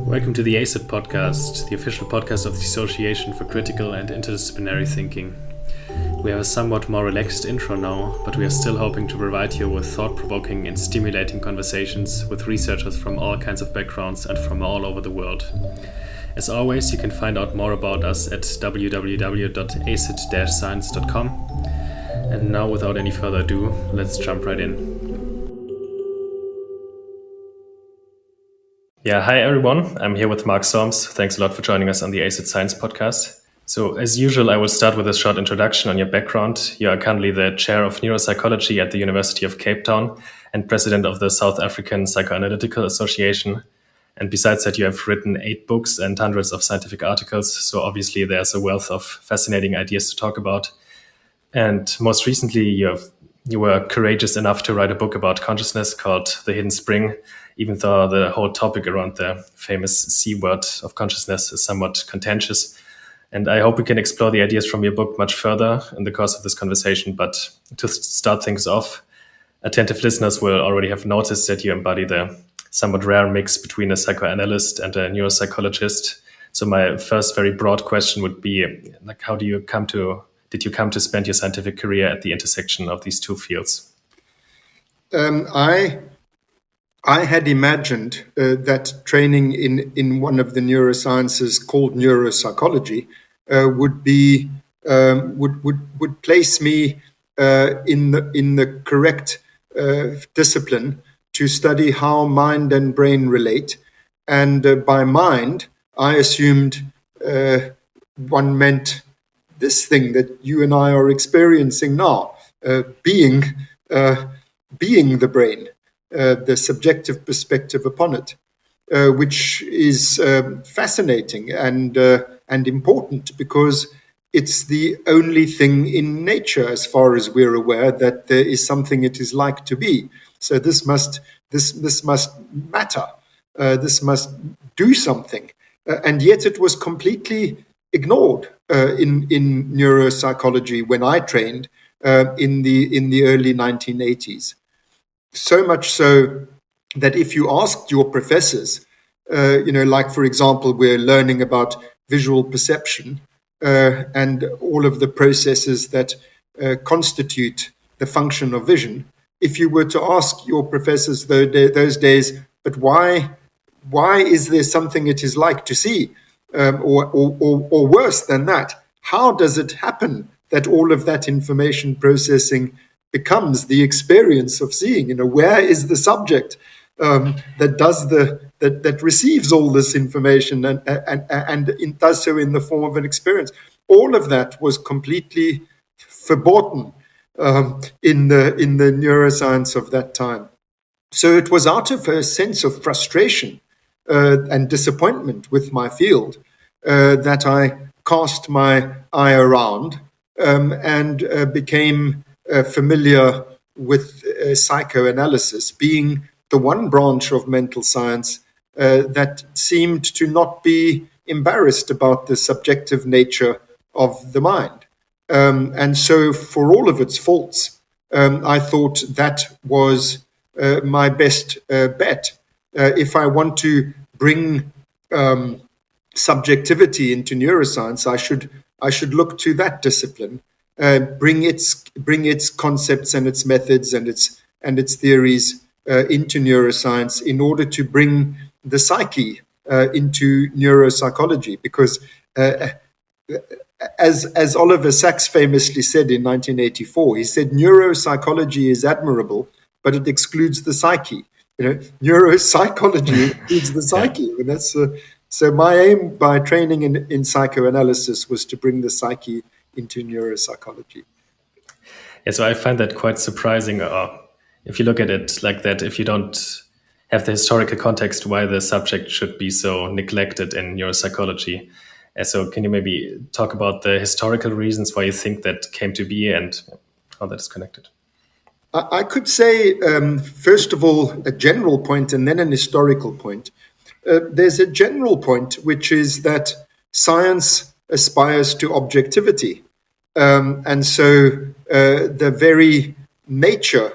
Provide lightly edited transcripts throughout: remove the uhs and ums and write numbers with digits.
Welcome to the ACIT Podcast, the official podcast of the Association for Critical and Interdisciplinary Thinking. We have a somewhat more relaxed intro now, but we are still hoping to provide you with thought-provoking and stimulating conversations with researchers from all kinds of backgrounds and from all over the world. As always, you can find out more about us at www.acit-science.com. And now, without any further ado, let's jump right in. Yeah, hi everyone. I'm here with Mark Solms. Thanks a lot for joining us on the ACIT Science Podcast. So as usual, I will start with a short introduction on your background. You are currently the Chair of Neuropsychology at the University of Cape Town and President of the South African Psychoanalytical Association. And besides that, you have written 8 books and hundreds of scientific articles. So obviously there's a wealth of fascinating ideas to talk about. And most recently, you were courageous enough to write a book about consciousness called The Hidden Spring, even though the whole topic around the famous C word of consciousness is somewhat contentious. And I hope we can explore the ideas from your book much further in the course of this conversation. But to start things off, attentive listeners will already have noticed that you embody the somewhat rare mix between a psychoanalyst and a neuropsychologist. So my first very broad question would be, like, how did you come to spend your scientific career at the intersection of these two fields? I had imagined that training in one of the neurosciences called neuropsychology would place me in the correct discipline to study how mind and brain relate. And by mind, I assumed one meant this thing that you and I are experiencing now, being the brain. The subjective perspective upon it, which is fascinating and important because it's the only thing in nature, as far as we're aware, that there is something it is like to be. So this must matter. This must do something, and yet it was completely ignored in neuropsychology when I trained in the early 1980s. So much so that if you asked your professors, like, for example, we're learning about visual perception and all of the processes that constitute the function of vision. If you were to ask your professors those days, but why is there something it is like to see? Or worse than that, how does it happen that all of that information processing becomes the experience of seeing? Where is the subject that receives all this information and it does so in the form of an experience? All of that was completely verboten in the neuroscience of that time. So it was out of a sense of frustration and disappointment with my field that I cast my eye around and became familiar with psychoanalysis, being the one branch of mental science that seemed to not be embarrassed about the subjective nature of the mind. And so for all of its faults, I thought that was my best bet. If I want to bring subjectivity into neuroscience, I should look to that discipline. Bring its concepts and its methods and its theories into neuroscience in order to bring the psyche into neuropsychology. Because as Oliver Sacks famously said in 1984, he said, neuropsychology is admirable, but it excludes the psyche. Neuropsychology excludes the psyche. And that's so my aim by training in psychoanalysis was to bring the psyche into neuropsychology. Yeah, so I find that quite surprising. If you look at it like that, if you don't have the historical context why the subject should be so neglected in neuropsychology. So can you maybe talk about the historical reasons why you think that came to be and how that is connected? I could say, first of all, a general point and then an historical point. There's a general point, which is that science aspires to objectivity. And so the very nature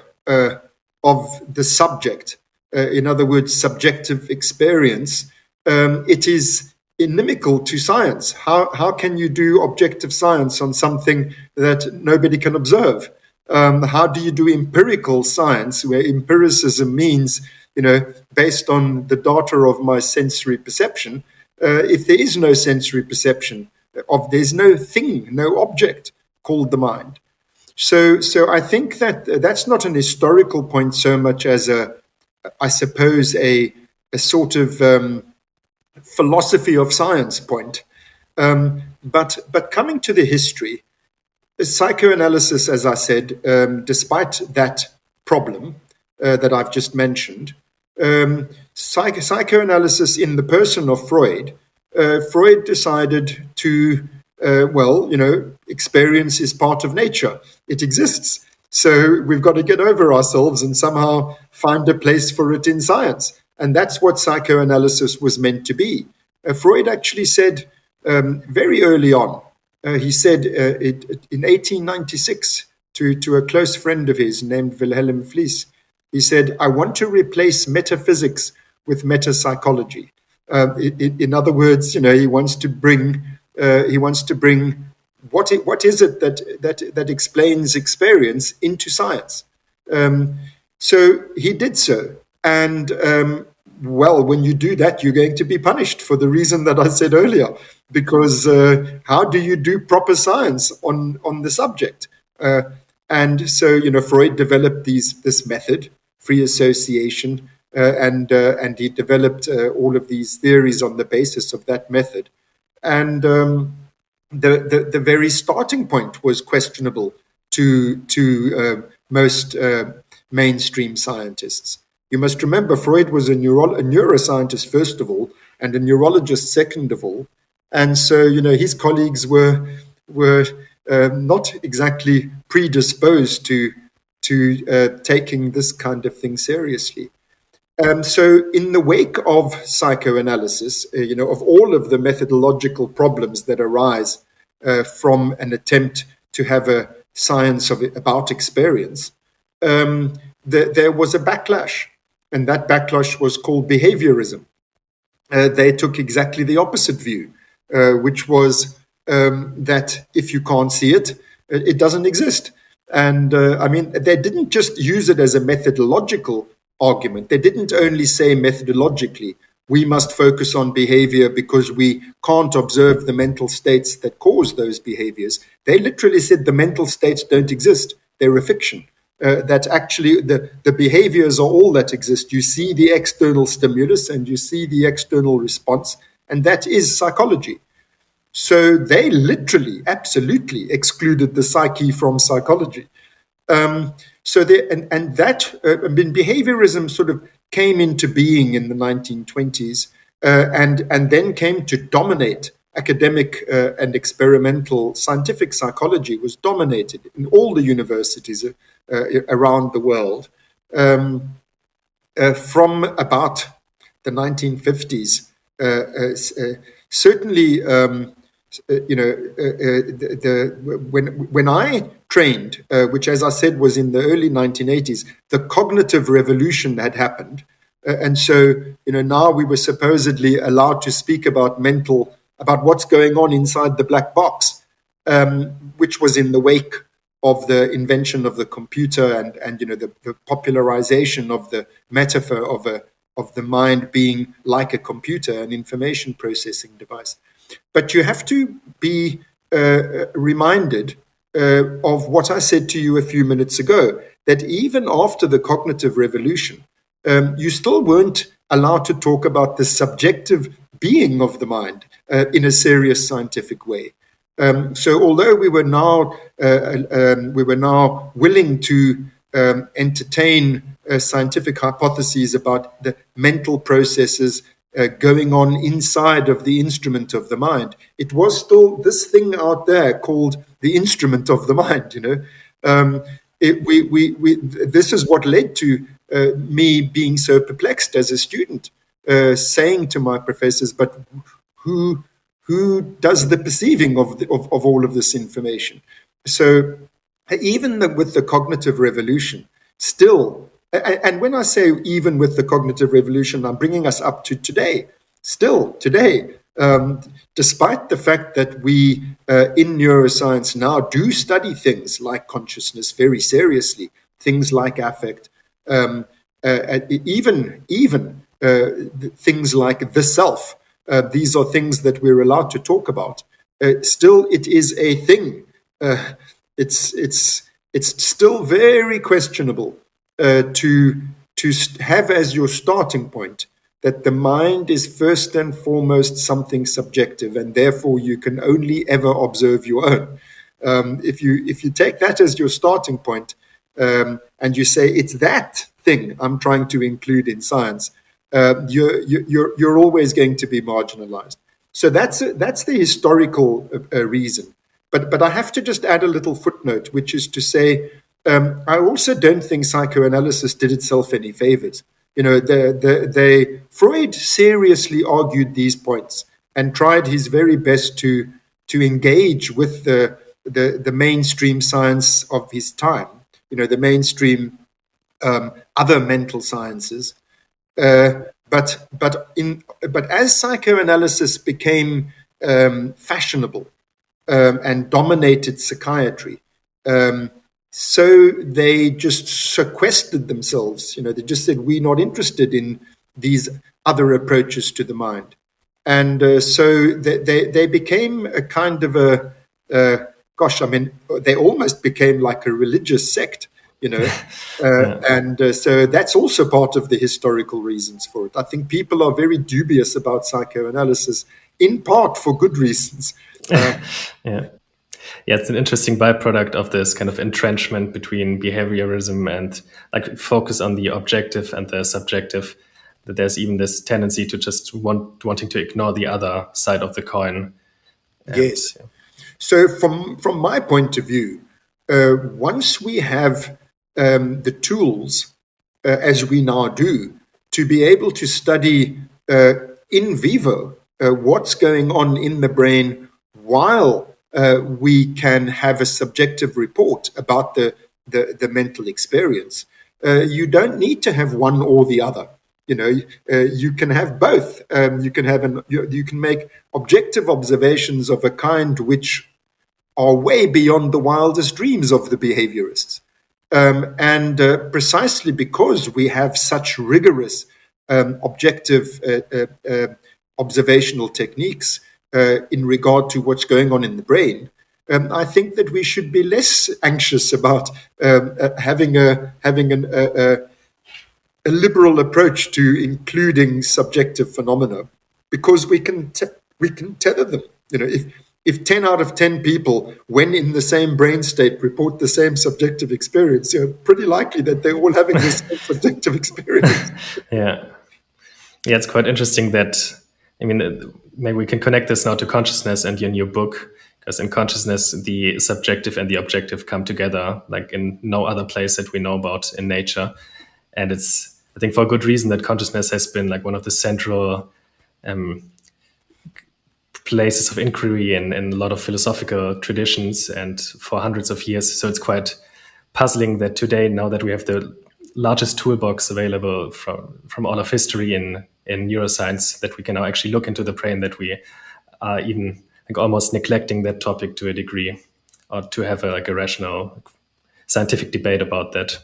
of the subject, in other words, subjective experience, it is inimical to science. How can you do objective science on something that nobody can observe? How do you do empirical science, where empiricism means, based on the data of my sensory perception? If there is no sensory perception, there's no thing, no object called the mind. So I think that that's not an historical point so much as I suppose, a sort of philosophy of science point. But coming to the history, psychoanalysis, as I said, despite that problem that I've just mentioned, psychoanalysis in the person of Freud, Freud decided to, experience is part of nature. It exists. So we've got to get over ourselves and somehow find a place for it in science. And that's what psychoanalysis was meant to be. Freud actually said very early on, he said in 1896 to a close friend of his named Wilhelm Fliess, he said, "I want to replace metaphysics with metapsychology." In other words, he wants to bring what is it that explains experience into science. So he did so, and when you do that, you're going to be punished for the reason that I said earlier, because how do you do proper science on the subject? And so, Freud developed this method, free association, and he developed all of these theories on the basis of that method. And the very starting point was questionable to most mainstream scientists. You must remember, Freud was a neuroscientist, first of all, and a neurologist, second of all. And so, his colleagues were not exactly predisposed to taking this kind of thing seriously. So in the wake of psychoanalysis, of all of the methodological problems that arise from an attempt to have a science about experience, there was a backlash, and that backlash was called behaviorism. They took exactly the opposite view, which was that if you can't see it, it doesn't exist. And they didn't just use it as a methodological argument. They didn't only say methodologically, we must focus on behavior because we can't observe the mental states that cause those behaviors. They literally said the mental states don't exist. They're a fiction. That actually the behaviors are all that exist. You see the external stimulus and you see the external response, and that is psychology. So they literally, absolutely excluded the psyche from psychology. Behaviorism sort of came into being in the 1920s and then came to dominate academic and experimental scientific psychology. Was dominated in all the universities around the world from about the 1950s. Certainly, when I trained, which, as I said, was in the early 1980s, the cognitive revolution had happened, and so now we were supposedly allowed to speak about what's going on inside the black box, which was in the wake of the invention of the computer and the popularization of the metaphor of the mind being like a computer, an information processing device. But you have to be reminded of what I said to you a few minutes ago, that even after the cognitive revolution, you still weren't allowed to talk about the subjective being of the mind in a serious scientific way. So although we were now willing to entertain scientific hypotheses about the mental processes going on inside of the instrument of the mind, it was still this thing out there called the instrument of the mind. This is what led to me being so perplexed as a student, saying to my professors, "But who does the perceiving of all of this information?" So even with the cognitive revolution, still. And when I say even with the cognitive revolution, I'm bringing us up to today. still today, despite the fact that we in neuroscience now do study things like consciousness very seriously, things like affect, even things like the self. These are things that we're allowed to talk about. Still, it is a thing. It's still very questionable to have as your starting point that the mind is first and foremost something subjective, and therefore you can only ever observe your own. If you take that as your starting point, and you say it's that thing I'm trying to include in science, you're always going to be marginalized. So that's the historical reason. But I have to just add a little footnote, which is to say, I also don't think psychoanalysis did itself any favors. Freud seriously argued these points and tried his very best to engage with the mainstream science of his time. The mainstream other mental sciences. But as psychoanalysis became fashionable and dominated psychiatry, so they just sequestered themselves. They just said, we're not interested in these other approaches to the mind. And so they became a kind of they almost became like a religious sect, So that's also part of the historical reasons for it. I think people are very dubious about psychoanalysis, in part for good reasons. Yeah, it's an interesting byproduct of this kind of entrenchment between behaviorism and like focus on the objective and the subjective, that there's even this tendency to just wanting to ignore the other side of the coin. Yes. So from my point of view, once we have the tools, as we now do, to be able to study in vivo what's going on in the brain while we can have a subjective report about the mental experience, you don't need to have one or the other. You can have both. You can make objective observations of a kind which are way beyond the wildest dreams of the behaviorists. And precisely because we have such rigorous objective observational techniques in regard to what's going on in the brain, I think that we should be less anxious about having a liberal approach to including subjective phenomena, because we can tether them. If 10 out of 10 people, when in the same brain state, report the same subjective experience, pretty likely that they're all having the same subjective experience. Yeah, it's quite interesting that, maybe we can connect this now to consciousness and your new book, because in consciousness, the subjective and the objective come together like in no other place that we know about in nature. And it's, I think, for a good reason that consciousness has been like one of the central places of inquiry in a lot of philosophical traditions and for hundreds of years. So it's quite puzzling that today, now that we have the largest toolbox available from all of history in neuroscience, that we can now actually look into the brain, that we are even like almost neglecting that topic to a degree, or to have a rational scientific debate about that.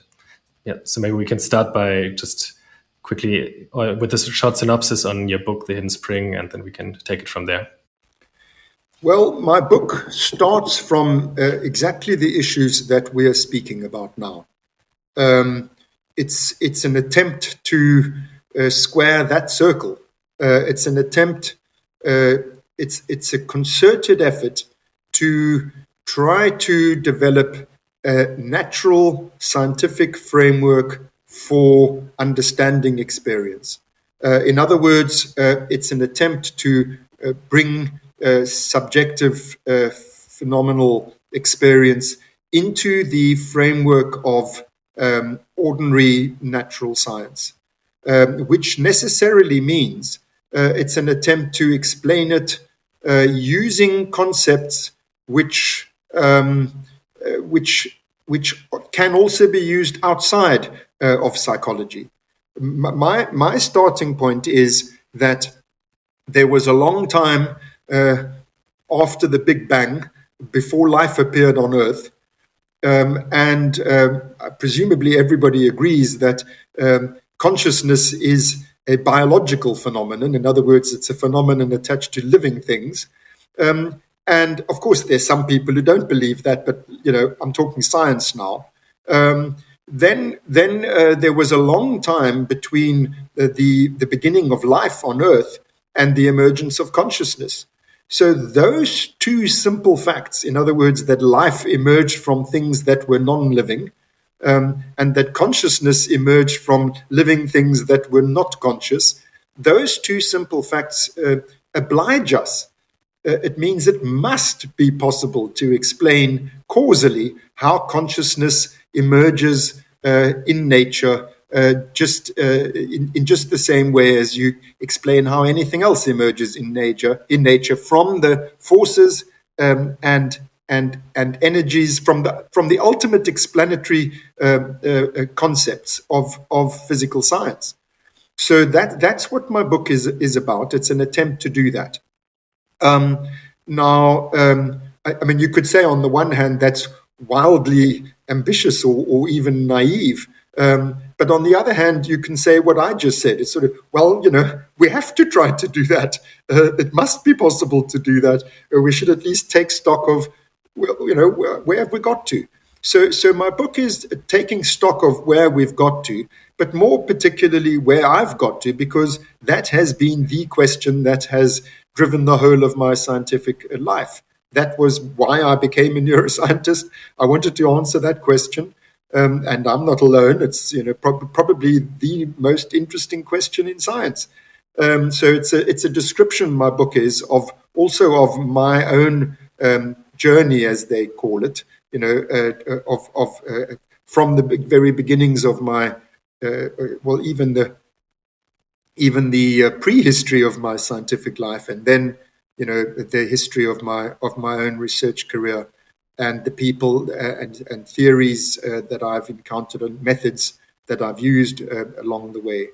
Yeah, so maybe we can start by just quickly with this short synopsis on your book, The Hidden Spring, and then we can take it from there. Well, my book starts from exactly the issues that we are speaking about now. It's an attempt to square that circle. It's an attempt. It's a concerted effort to try to develop a natural scientific framework for understanding experience. In other words, it's an attempt to bring subjective phenomenal experience into the framework of ordinary natural science, which necessarily means it's an attempt to explain it using concepts which can also be used outside of psychology. My starting point is that there was a long time after the Big Bang, before life appeared on Earth, and presumably everybody agrees that consciousness is a biological phenomenon. In other words, it's a phenomenon attached to living things. And of course, there's some people who don't believe that, but I'm talking science now. Then there was a long time between the beginning of life on Earth and the emergence of consciousness. So those two simple facts, in other words, that life emerged from things that were non-living, and that consciousness emerged from living things that were not conscious, those two simple facts oblige us. It means it must be possible to explain causally how consciousness emerges in nature, in just the same way as you explain how anything else emerges in nature from the forces and energies, from the ultimate explanatory concepts of physical science. So that's what my book is about. It's an attempt to do that. Now, I mean, you could say on the one hand that's wildly ambitious or even naive. But on the other hand, you can say what I just said. It's sort of, well, we have to try to do that. It must be possible to do that. We should at least take stock of, where have we got to? So my book is taking stock of where we've got to, but more particularly where I've got to, because that has been the question that has driven the whole of my scientific life. That was why I became a neuroscientist. I wanted to answer that question. And I'm not alone. It's probably the most interesting question in science. So it's a description, my book is, of my own journey, as they call it. From the very beginnings of my even the prehistory of my scientific life, and then the history of my own research career, and the people and theories that I've encountered and methods that I've used along the way.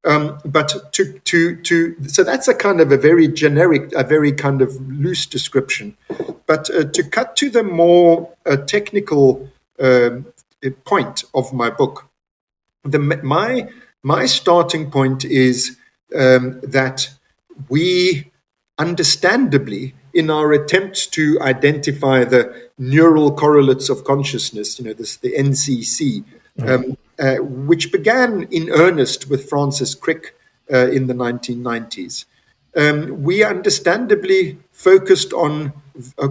But so that's a kind of a very generic, a very kind of loose description. But to cut to the more technical point of my book, my starting point is that we understandably, in our attempts to identify the neural correlates of consciousness, the NCC, which began in earnest with Francis Crick in the 1990s, we understandably focused on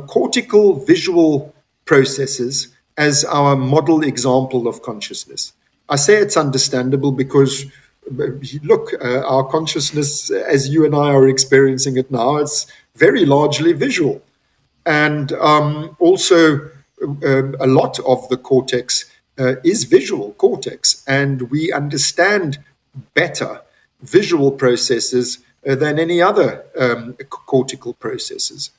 cortical visual processes as our model example of consciousness. I say it's understandable because, look, our consciousness, as you and I are experiencing it now, it's very largely visual. And also a lot of the cortex is visual cortex, and we understand better visual processes than any other cortical processes.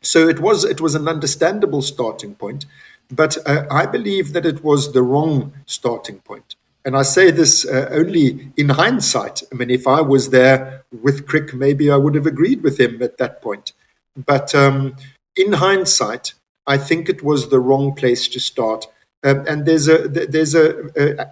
So it was an understandable starting point, but I believe that it was the wrong starting point. And I say this only in hindsight. I mean, if I was there with Crick, maybe I would have agreed with him at that point. But in hindsight, I think it was the wrong place to start. And there's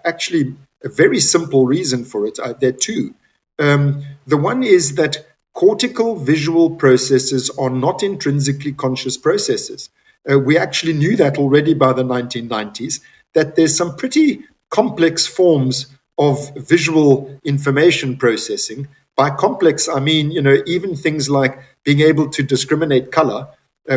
actually a very simple reason for it. There are two. The one is that cortical visual processes are not intrinsically conscious processes. We actually knew that already by the 1990s, that there's some pretty complex forms of visual information processing. By complex, I mean, even things like being able to discriminate color,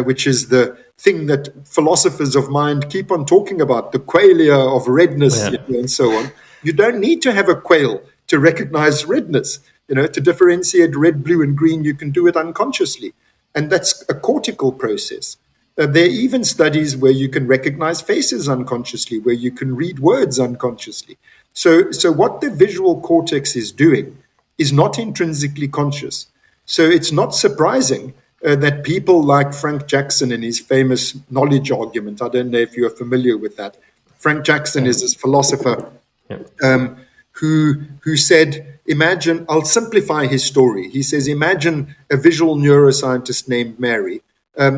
which is the thing that philosophers of mind keep on talking about, the qualia of redness, and so on. You don't need to have a quail to recognize redness. To differentiate red, blue, and green, you can do it unconsciously. And that's a cortical process. There are even studies where you can recognize faces unconsciously, where you can read words unconsciously. So what the visual cortex is doing is not intrinsically conscious. So it's not surprising that people like Frank Jackson in his famous knowledge argument, I don't know if you're familiar with that. Frank Jackson is this philosopher who said, imagine, I'll simplify his story. He says, imagine a visual neuroscientist named Mary.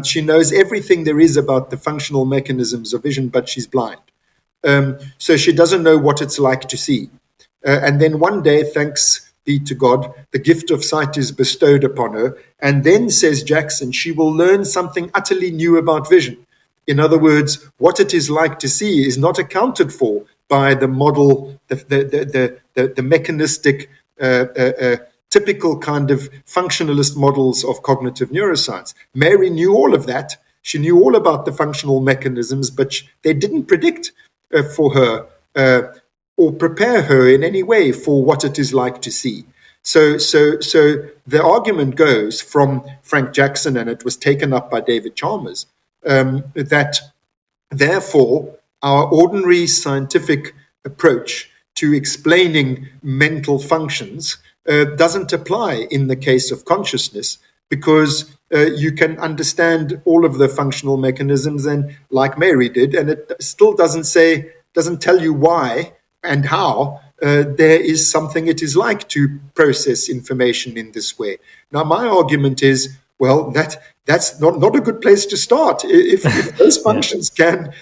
She knows everything there is about the functional mechanisms of vision, but she's blind. So she doesn't know what it's like to see. And then one day, thanks be to God, the gift of sight is bestowed upon her. And then, says Jackson, she will learn something utterly new about vision. In other words, what it is like to see is not accounted for by the model, the mechanistic, typical kind of functionalist models of cognitive neuroscience. Mary knew all of that. She knew all about the functional mechanisms, but they didn't predict for her or prepare her in any way for what it is like to see. So the argument goes from Frank Jackson, and it was taken up by David Chalmers, that therefore our ordinary scientific approach to explaining mental functions doesn't apply in the case of consciousness, because you can understand all of the functional mechanisms, and like Mary did, and it still doesn't tell you why and how there is something it is like to process information in this way. Now, my argument is, well, that's not a good place to start. If those functions can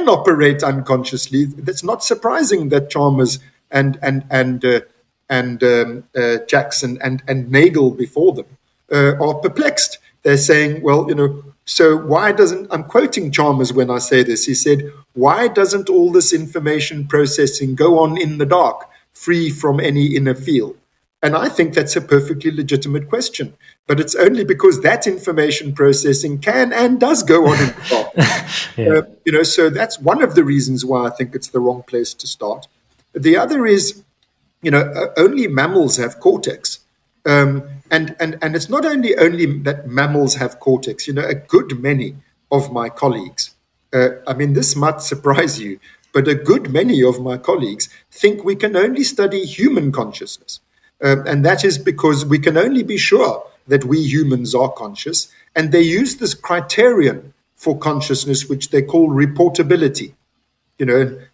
operate unconsciously, that's not surprising that Chalmers and Jackson and Nagel before them are perplexed. They're saying, well, so why doesn't, I'm quoting Chalmers when I say this, he said, why doesn't all this information processing go on in the dark, free from any inner field? And I think that's a perfectly legitimate question. But it's only because that information processing can and does go on in the dark. So that's one of the reasons why I think it's the wrong place to start. The other is, only mammals have cortex. And it's not only that mammals have cortex. A good many of my colleagues, this might surprise you, but a good many of my colleagues think we can only study human consciousness. And that is because we can only be sure that we humans are conscious. And they use this criterion for consciousness, which they call reportability.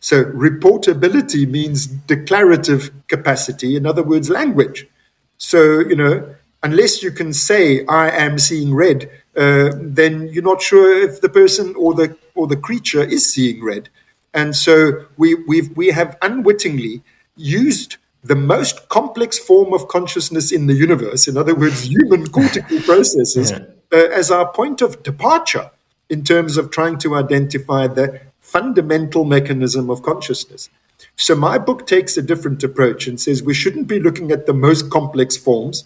So reportability means declarative capacity, in other words, language. So, unless you can say, I am seeing red, then you're not sure if the person or the creature is seeing red. And so we have unwittingly used the most complex form of consciousness in the universe, in other words, human cortical processes, as our point of departure in terms of trying to identify the fundamental mechanism of consciousness. So my book takes a different approach and says we shouldn't be looking at the most complex forms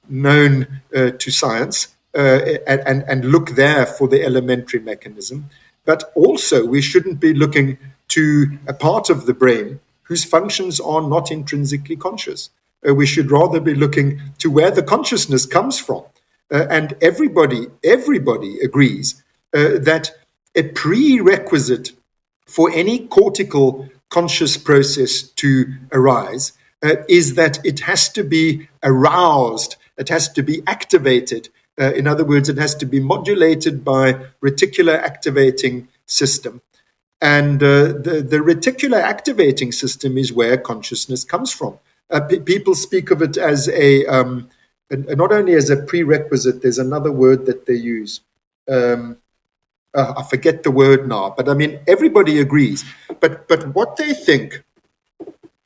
known to science and look there for the elementary mechanism, but also we shouldn't be looking to a part of the brain whose functions are not intrinsically conscious. We should rather be looking to where the consciousness comes from. And everybody agrees that a prerequisite for any cortical conscious process to arise is that it has to be aroused, it has to be activated. In other words, it has to be modulated by reticular activating system. And the reticular activating system is where consciousness comes from. People speak of it as not only as a prerequisite, there's another word that they use. I forget the word now, but everybody agrees. But what they think,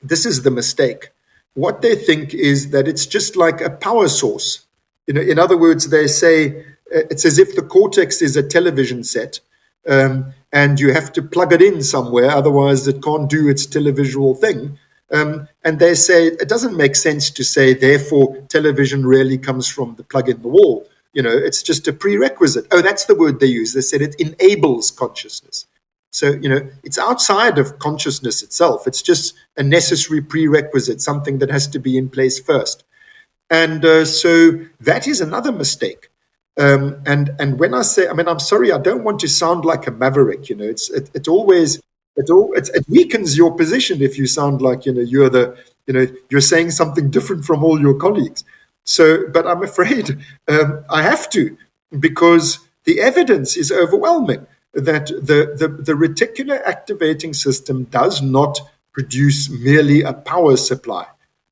this is the mistake. What they think is that it's just like a power source. In other words, they say it's as if the cortex is a television set. And you have to plug it in somewhere, otherwise it can't do its televisual thing. And they say it doesn't make sense to say, therefore, television really comes from the plug in the wall. It's just a prerequisite. Oh, that's the word they use. They said it enables consciousness. So, it's outside of consciousness itself. It's just a necessary prerequisite, something that has to be in place first. And so that is another mistake. And when I say, I'm sorry, I don't want to sound like a maverick. It weakens your position if you sound like you're saying something different from all your colleagues. So, but I'm afraid I have to, because the evidence is overwhelming that the reticular activating system does not produce merely a power supply.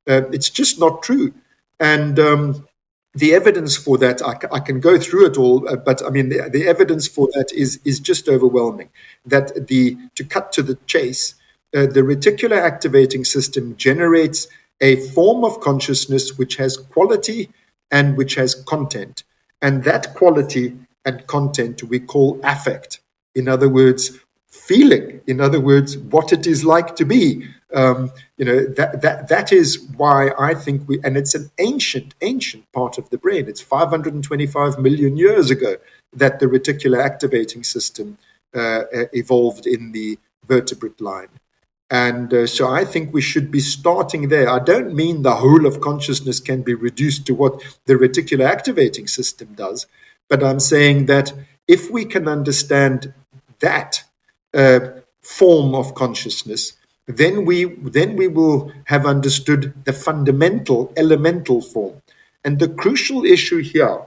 It's just not true. And the evidence for that, I can go through it all, but I mean, the evidence for that is just overwhelming. That to cut to the chase, the reticular activating system generates a form of consciousness which has quality and which has content. And that quality and content we call affect. In other words, feeling. In other words, what it is like to be. That is why I think and it's an ancient part of the brain. It's 525 million years ago that the reticular activating system evolved in the vertebrate line. And so I think we should be starting there. I don't mean the whole of consciousness can be reduced to what the reticular activating system does, but I'm saying that if we can understand that form of consciousness, then we will have understood the fundamental, elemental form. And the crucial issue here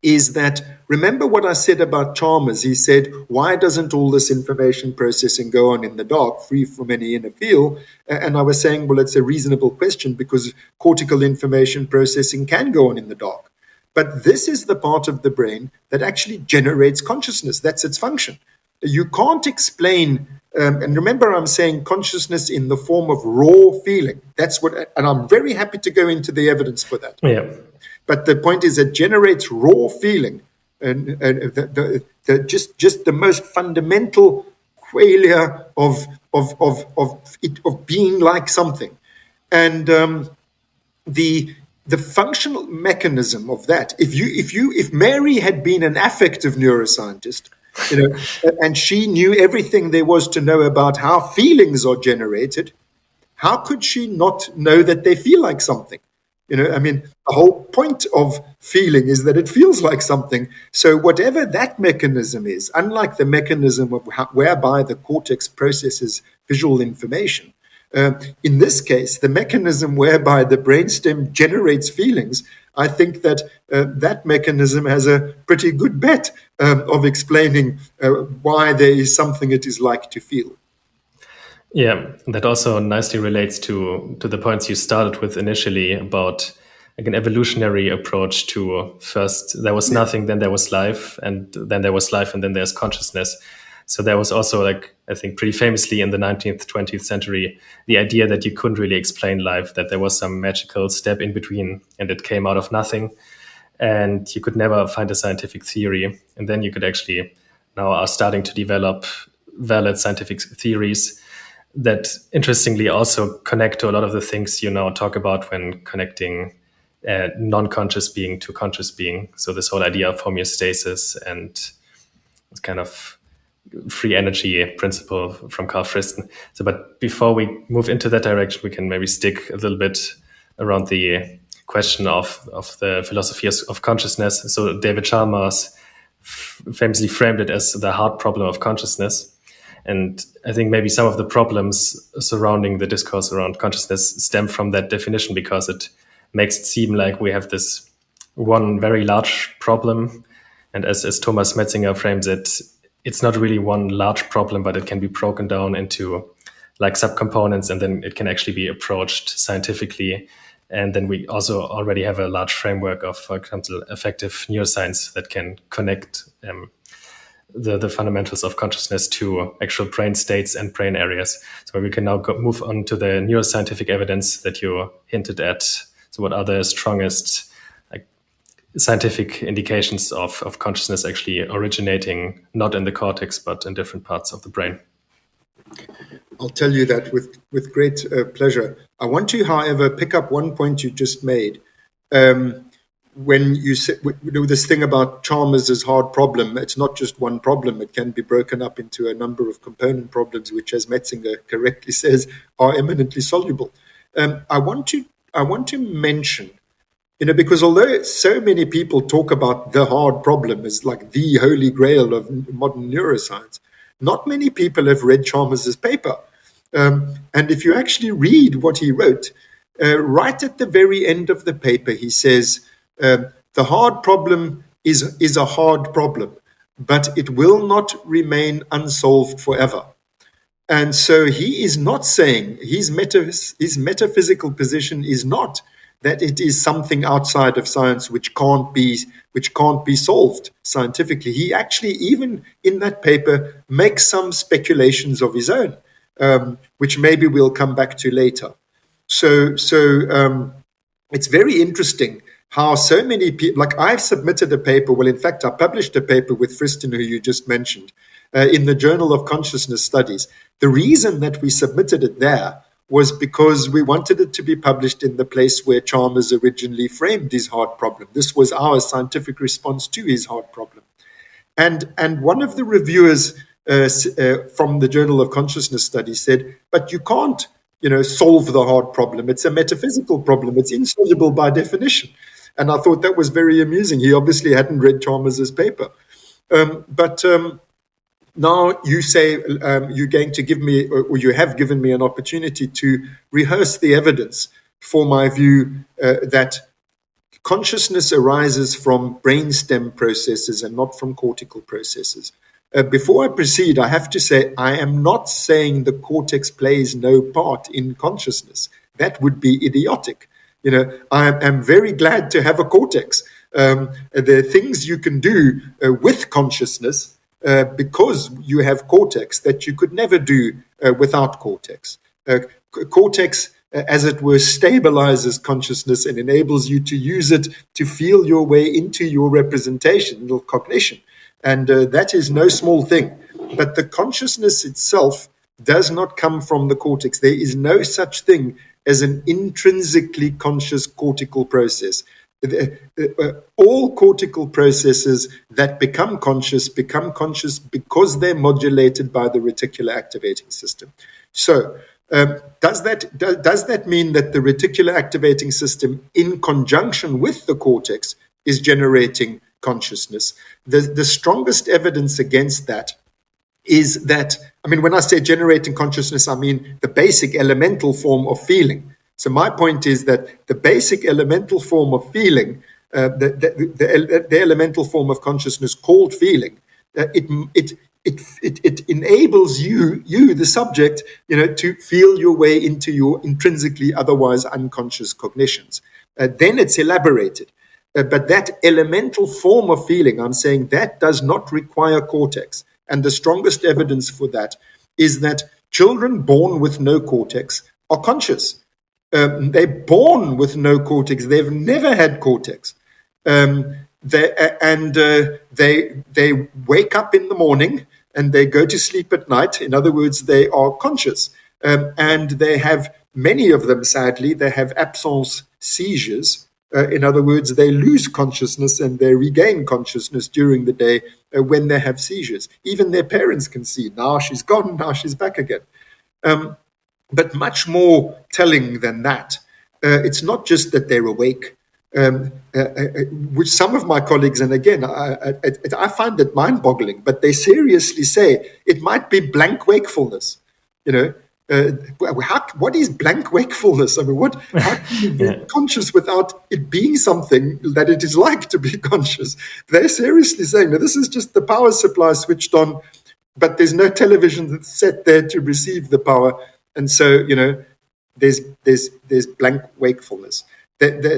is that, remember what I said about Chalmers? He said, why doesn't all this information processing go on in the dark, free from any inner feel? And I was saying, well, it's a reasonable question because cortical information processing can go on in the dark. But this is the part of the brain that actually generates consciousness. That's its function. You can't explain, and remember I'm saying consciousness in the form of raw feeling. That's what, and I'm very happy to go into the evidence for that. Yeah. But the point is, it generates raw feeling, and just the most fundamental qualia of being like something, and the functional mechanism of that. If Mary had been an affective neuroscientist, and she knew everything there was to know about how feelings are generated, how could she not know that they feel like something? I mean, the whole point of feeling is that it feels like something. So whatever that mechanism is, unlike the mechanism of whereby the cortex processes visual information, in this case, the mechanism whereby the brainstem generates feelings, I think that that mechanism has a pretty good bet of explaining why there is something it is like to feel. Yeah, that also nicely relates to the points you started with initially about like an evolutionary approach to first there was nothing, then there was life, and then there was life, and then there's consciousness. So there was also, like, I think pretty famously in the 19th, 20th century, the idea that you couldn't really explain life, that there was some magical step in between and it came out of nothing. And you could never find a scientific theory. And then you could actually now are starting to develop valid scientific theories that interestingly also connect to a lot of the things you now talk about when connecting non-conscious being to conscious being. So this whole idea of homeostasis and this kind of free energy principle from Karl Friston. So, but before we move into that direction, we can maybe stick a little bit around the question of the philosophy of consciousness. So David Chalmers famously framed it as the hard problem of consciousness. And I think maybe some of the problems surrounding the discourse around consciousness stem from that definition, because it makes it seem like we have this one very large problem. And as Thomas Metzinger frames it, it's not really one large problem, but it can be broken down into like subcomponents, and then it can actually be approached scientifically. And then we also already have a large framework of, for example, affective neuroscience that can connect the fundamentals of consciousness to actual brain states and brain areas. So we can now move on to the neuroscientific evidence that you hinted at. So what are the strongest scientific indications of consciousness actually originating not in the cortex, but in different parts of the brain? I'll tell you that with great pleasure. I want to, however, pick up one point you just made. When you say this thing about Chalmers' hard problem, it's not just one problem. It can be broken up into a number of component problems, which, as Metzinger correctly says, are eminently soluble. I want to mention, because although so many people talk about the hard problem as like the holy grail of modern neuroscience, not many people have read Chalmers' paper. And if you actually read what he wrote, right at the very end of the paper, he says, the hard problem is a hard problem, but it will not remain unsolved forever. And so he is not saying, his metaphysical position is not that it is something outside of science which can't be solved scientifically. He actually, even in that paper, makes some speculations of his own, which maybe we'll come back to later. So it's very interesting how so many people, like I've submitted a paper. Well, in fact, I published a paper with Friston, who you just mentioned, in the Journal of Consciousness Studies. The reason that we submitted it there was because we wanted it to be published in the place where Chalmers originally framed his heart problem. This was our scientific response to his heart problem. And one of the reviewers from the Journal of Consciousness Studies said, but you can't, solve the heart problem. It's a metaphysical problem. It's insoluble by definition. And I thought that was very amusing. He obviously hadn't read Chalmers's paper. But now you say you're going to give me, or you have given me an opportunity to rehearse the evidence for my view that consciousness arises from brainstem processes and not from cortical processes. Before I proceed, I have to say I am not saying the cortex plays no part in consciousness. That would be idiotic. I am very glad to have a cortex. There are things you can do with consciousness because you have cortex that you could never do without cortex. Cortex, as it were, stabilizes consciousness and enables you to use it to feel your way into your representational cognition. And that is no small thing. But the consciousness itself does not come from the cortex. There is no such thing as an intrinsically conscious cortical process. All cortical processes that become conscious because they're modulated by the reticular activating system. So does that mean that the reticular activating system, in conjunction with the cortex, is generating consciousness? The strongest evidence against that is that, when I say generating consciousness, I mean the basic elemental form of feeling. So my point is that the basic elemental form of feeling, the elemental form of consciousness called feeling, it enables you, the subject, to feel your way into your intrinsically otherwise unconscious cognitions. Then it's elaborated. But that elemental form of feeling, I'm saying that does not require cortex. And the strongest evidence for that is that children born with no cortex are conscious. They're born with no cortex. They've never had cortex. They wake up in the morning and they go to sleep at night. In other words, they are conscious. And they have, many of them, sadly, they have absence seizures. In other words, they lose consciousness and they regain consciousness during the day when they have seizures. Even their parents can see, now she's gone, now she's back again. But much more telling than that, it's not just that they're awake, which some of my colleagues, and again, I find it mind-boggling, but they seriously say it might be blank wakefulness. What is blank wakefulness? How can you be conscious without it being something that it is like to be conscious? They're seriously saying, now this is just the power supply switched on, but there's no television that's set there to receive the power. And so, there's blank wakefulness. In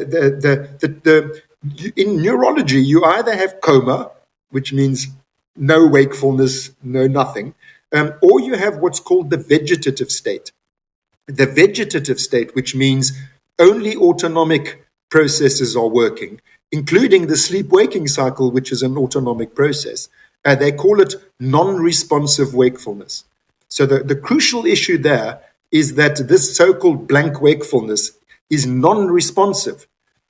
neurology, you either have coma, which means no wakefulness, no nothing, or you have what's called the vegetative state. The vegetative state, which means only autonomic processes are working, including the sleep-waking cycle, which is an autonomic process. They call it non-responsive wakefulness. So the crucial issue there is that this so-called blank wakefulness is non-responsive.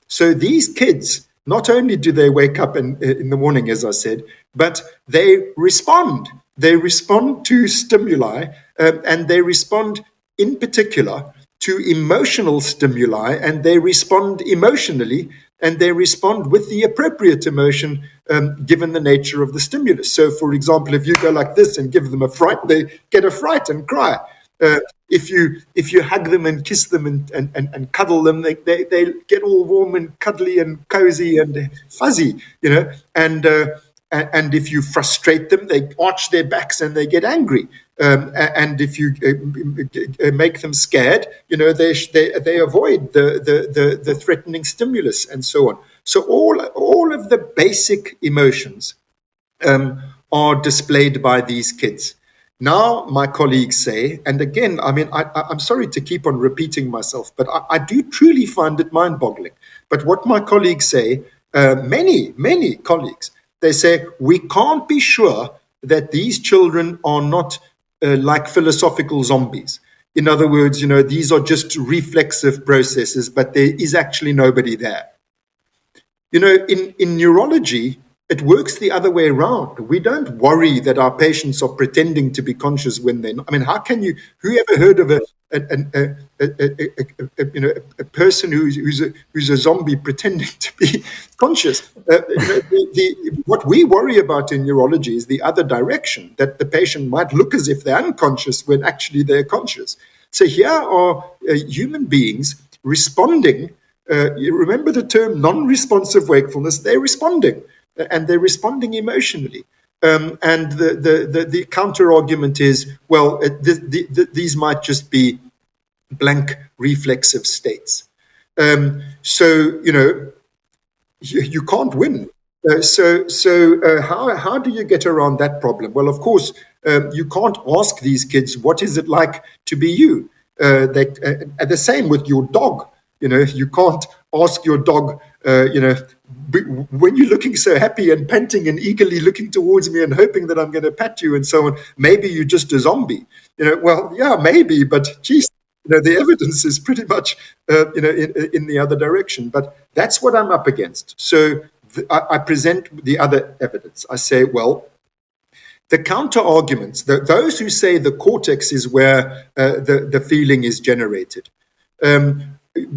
So these kids, not only do they wake up in the morning, as I said, but they respond. They respond to stimuli, and they respond in particular to emotional stimuli, and they respond emotionally, and they respond with the appropriate emotion given the nature of the stimulus. So, for example, if you go like this and give them a fright, they get a fright and cry. If you hug them and kiss them and cuddle them, they get all warm and cuddly and cozy and fuzzy, And if you frustrate them, they arch their backs and they get angry. And if you make them scared, they avoid the threatening stimulus and so on. So all of the basic emotions are displayed by these kids. Now, my colleagues say, and again, I mean, I'm sorry to keep on repeating myself, but I do truly find it mind-boggling. But what my colleagues say, many colleagues, they say, we can't be sure that these children are not like philosophical zombies. In other words, these are just reflexive processes, but there is actually nobody there. In neurology, it works the other way around. We don't worry that our patients are pretending to be conscious when they're not. I mean, how can you? Who ever heard of a person who's a zombie pretending to be conscious? What we worry about in neurology is the other direction, that the patient might look as if they're unconscious when actually they're conscious. So here are human beings responding. You remember the term non-responsive wakefulness? They're responding, and they're responding emotionally. And the counter argument is, well, these might just be blank reflexive states. So you can't win. How do you get around that problem? Well, of course, you can't ask these kids, what is it like to be you? The same with your dog. You can't ask your dog, when you're looking so happy and panting and eagerly looking towards me and hoping that I'm going to pat you and so on, maybe you're just a zombie. Well, yeah, maybe, but geez, the evidence is pretty much, in the other direction. But that's what I'm up against. So I present the other evidence. I say, well, the counter arguments, those who say the cortex is where the feeling is generated.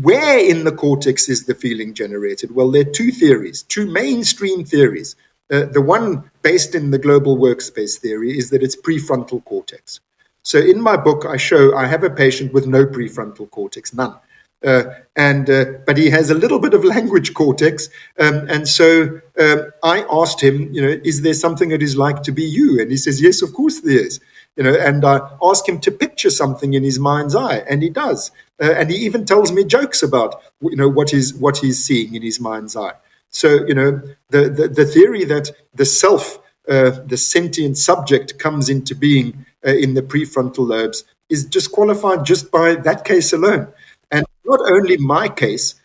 Where in the cortex is the feeling generated? Well, there are two mainstream theories. The one based in the global workspace theory is that it's prefrontal cortex. So in my book, I have a patient with no prefrontal cortex, none. But he has a little bit of language cortex. And so I asked him, is there something it is like to be you? And he says, yes, of course there is. And I ask him to picture something in his mind's eye, and he does. And he even tells me jokes about, what he's seeing in his mind's eye. So, the theory that the self, the sentient subject comes into being in the prefrontal lobes is disqualified just by that case alone. And not only my case,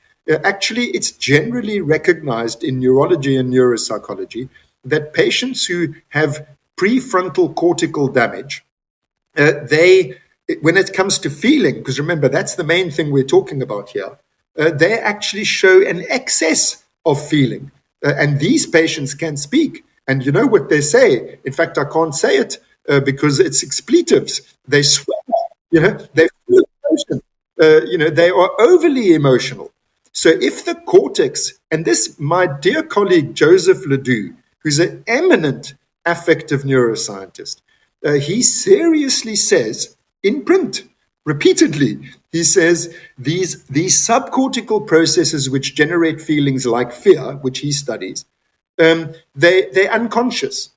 actually, it's generally recognized in neurology and neuropsychology that patients who have prefrontal cortical damage, when it comes to feeling, because remember, that's the main thing we're talking about here, they actually show an excess of feeling. And these patients can speak. And you know what they say? In fact, I can't say it because it's expletives. They swear, they're full of emotion. They are overly emotional. So if the cortex, and this, my dear colleague Joseph Ledoux, who's an eminent affective neuroscientist, he seriously says in print, repeatedly, he says these subcortical processes which generate feelings like fear, which he studies, they're unconscious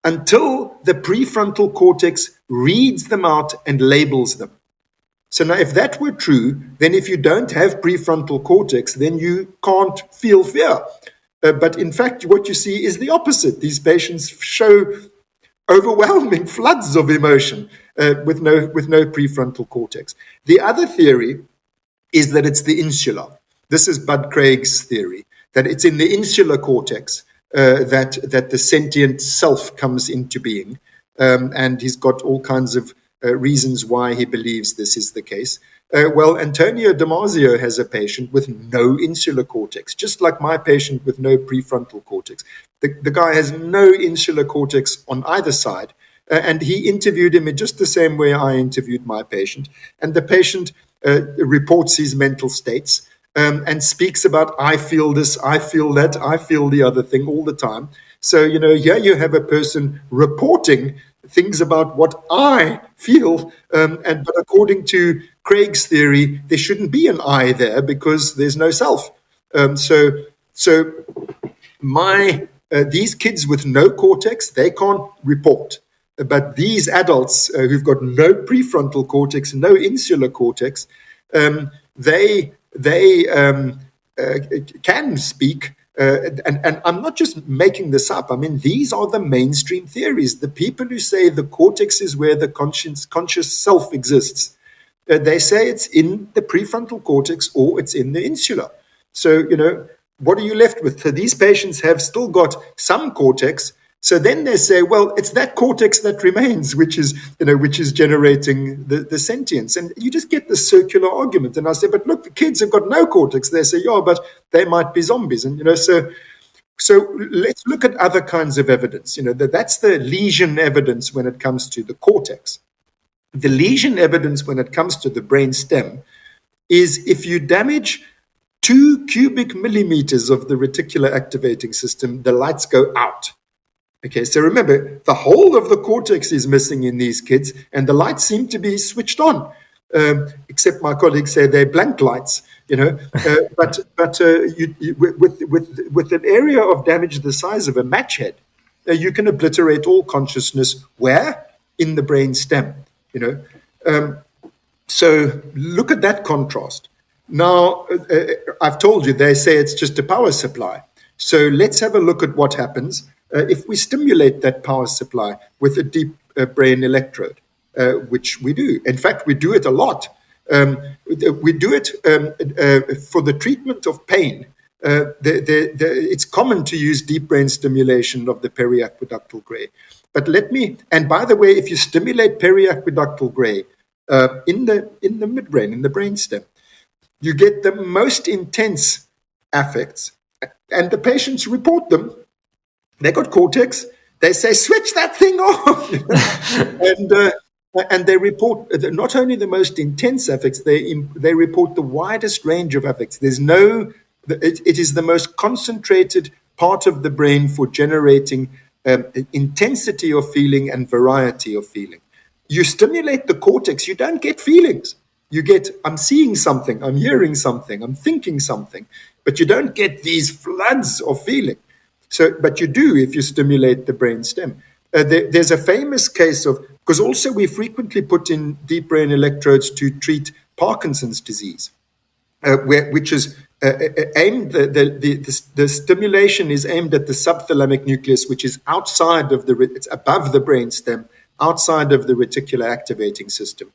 until the prefrontal cortex reads them out and labels them. So now, if that were true, then if you don't have prefrontal cortex, then you can't feel fear. But in fact, what you see is the opposite. These patients show overwhelming floods of emotion with no prefrontal cortex. The other theory is that it's the insula. This is Bud Craig's theory, that it's in the insular cortex that the sentient self comes into being. And he's got all kinds of reasons why he believes this is the case. Well, Antonio Damasio has a patient with no insular cortex, just like my patient with no prefrontal cortex. The guy has no insular cortex on either side. And he interviewed him in just the same way I interviewed my patient. And the patient reports his mental states and speaks about, I feel this, I feel that, I feel the other thing all the time. So, here you have a person reporting things about what I feel. But according to Craig's theory, there shouldn't be an I there because there's no self. These kids with no cortex, they can't report. But these adults who've got no prefrontal cortex, no insular cortex, they can speak. And I'm not just making this up. I mean, these are the mainstream theories. The people who say the cortex is where the conscious self exists, they say it's in the prefrontal cortex or it's in the insula. So, what are you left with? So these patients have still got some cortex. So then they say, well, it's that cortex that remains, which is generating the sentience. And you just get this circular argument. And I say, but look, the kids have got no cortex. They say, yeah, but they might be zombies. And, so let's look at other kinds of evidence. That's the lesion evidence when it comes to the cortex. The lesion evidence when it comes to the brain stem is if you damage 2 cubic millimeters of the reticular activating system, the lights go out. Okay, so remember, the whole of the cortex is missing in these kids, and the lights seem to be switched on, except my colleagues say they're blank lights, But with an area of damage the size of a match head, you can obliterate all consciousness. Where? In the brain stem, So look at that contrast. Now, I've told you, they say it's just a power supply. So let's have a look at what happens if we stimulate that power supply with a deep brain electrode, which we do. In fact, we do it a lot. We do it for the treatment of pain. It's common to use deep brain stimulation of the periaqueductal gray. But and by the way, if you stimulate periaqueductal gray in the midbrain, in the brainstem, you get the most intense affects, and the patients report them. They got cortex. They say, switch that thing off. And they report not only the most intense affects, they report the widest range of affects. It is the most concentrated part of the brain for generating intensity of feeling and variety of feeling. You stimulate the cortex, you don't get feelings. You get, I'm seeing something, I'm hearing something, I'm thinking something, but you don't get these floods of feeling. But you do if you stimulate the brain stem. There's a famous case of, because also we frequently put in deep brain electrodes to treat Parkinson's disease, which is aimed, the stimulation is aimed at the subthalamic nucleus, which is it's above the brain stem, outside of the reticular activating system.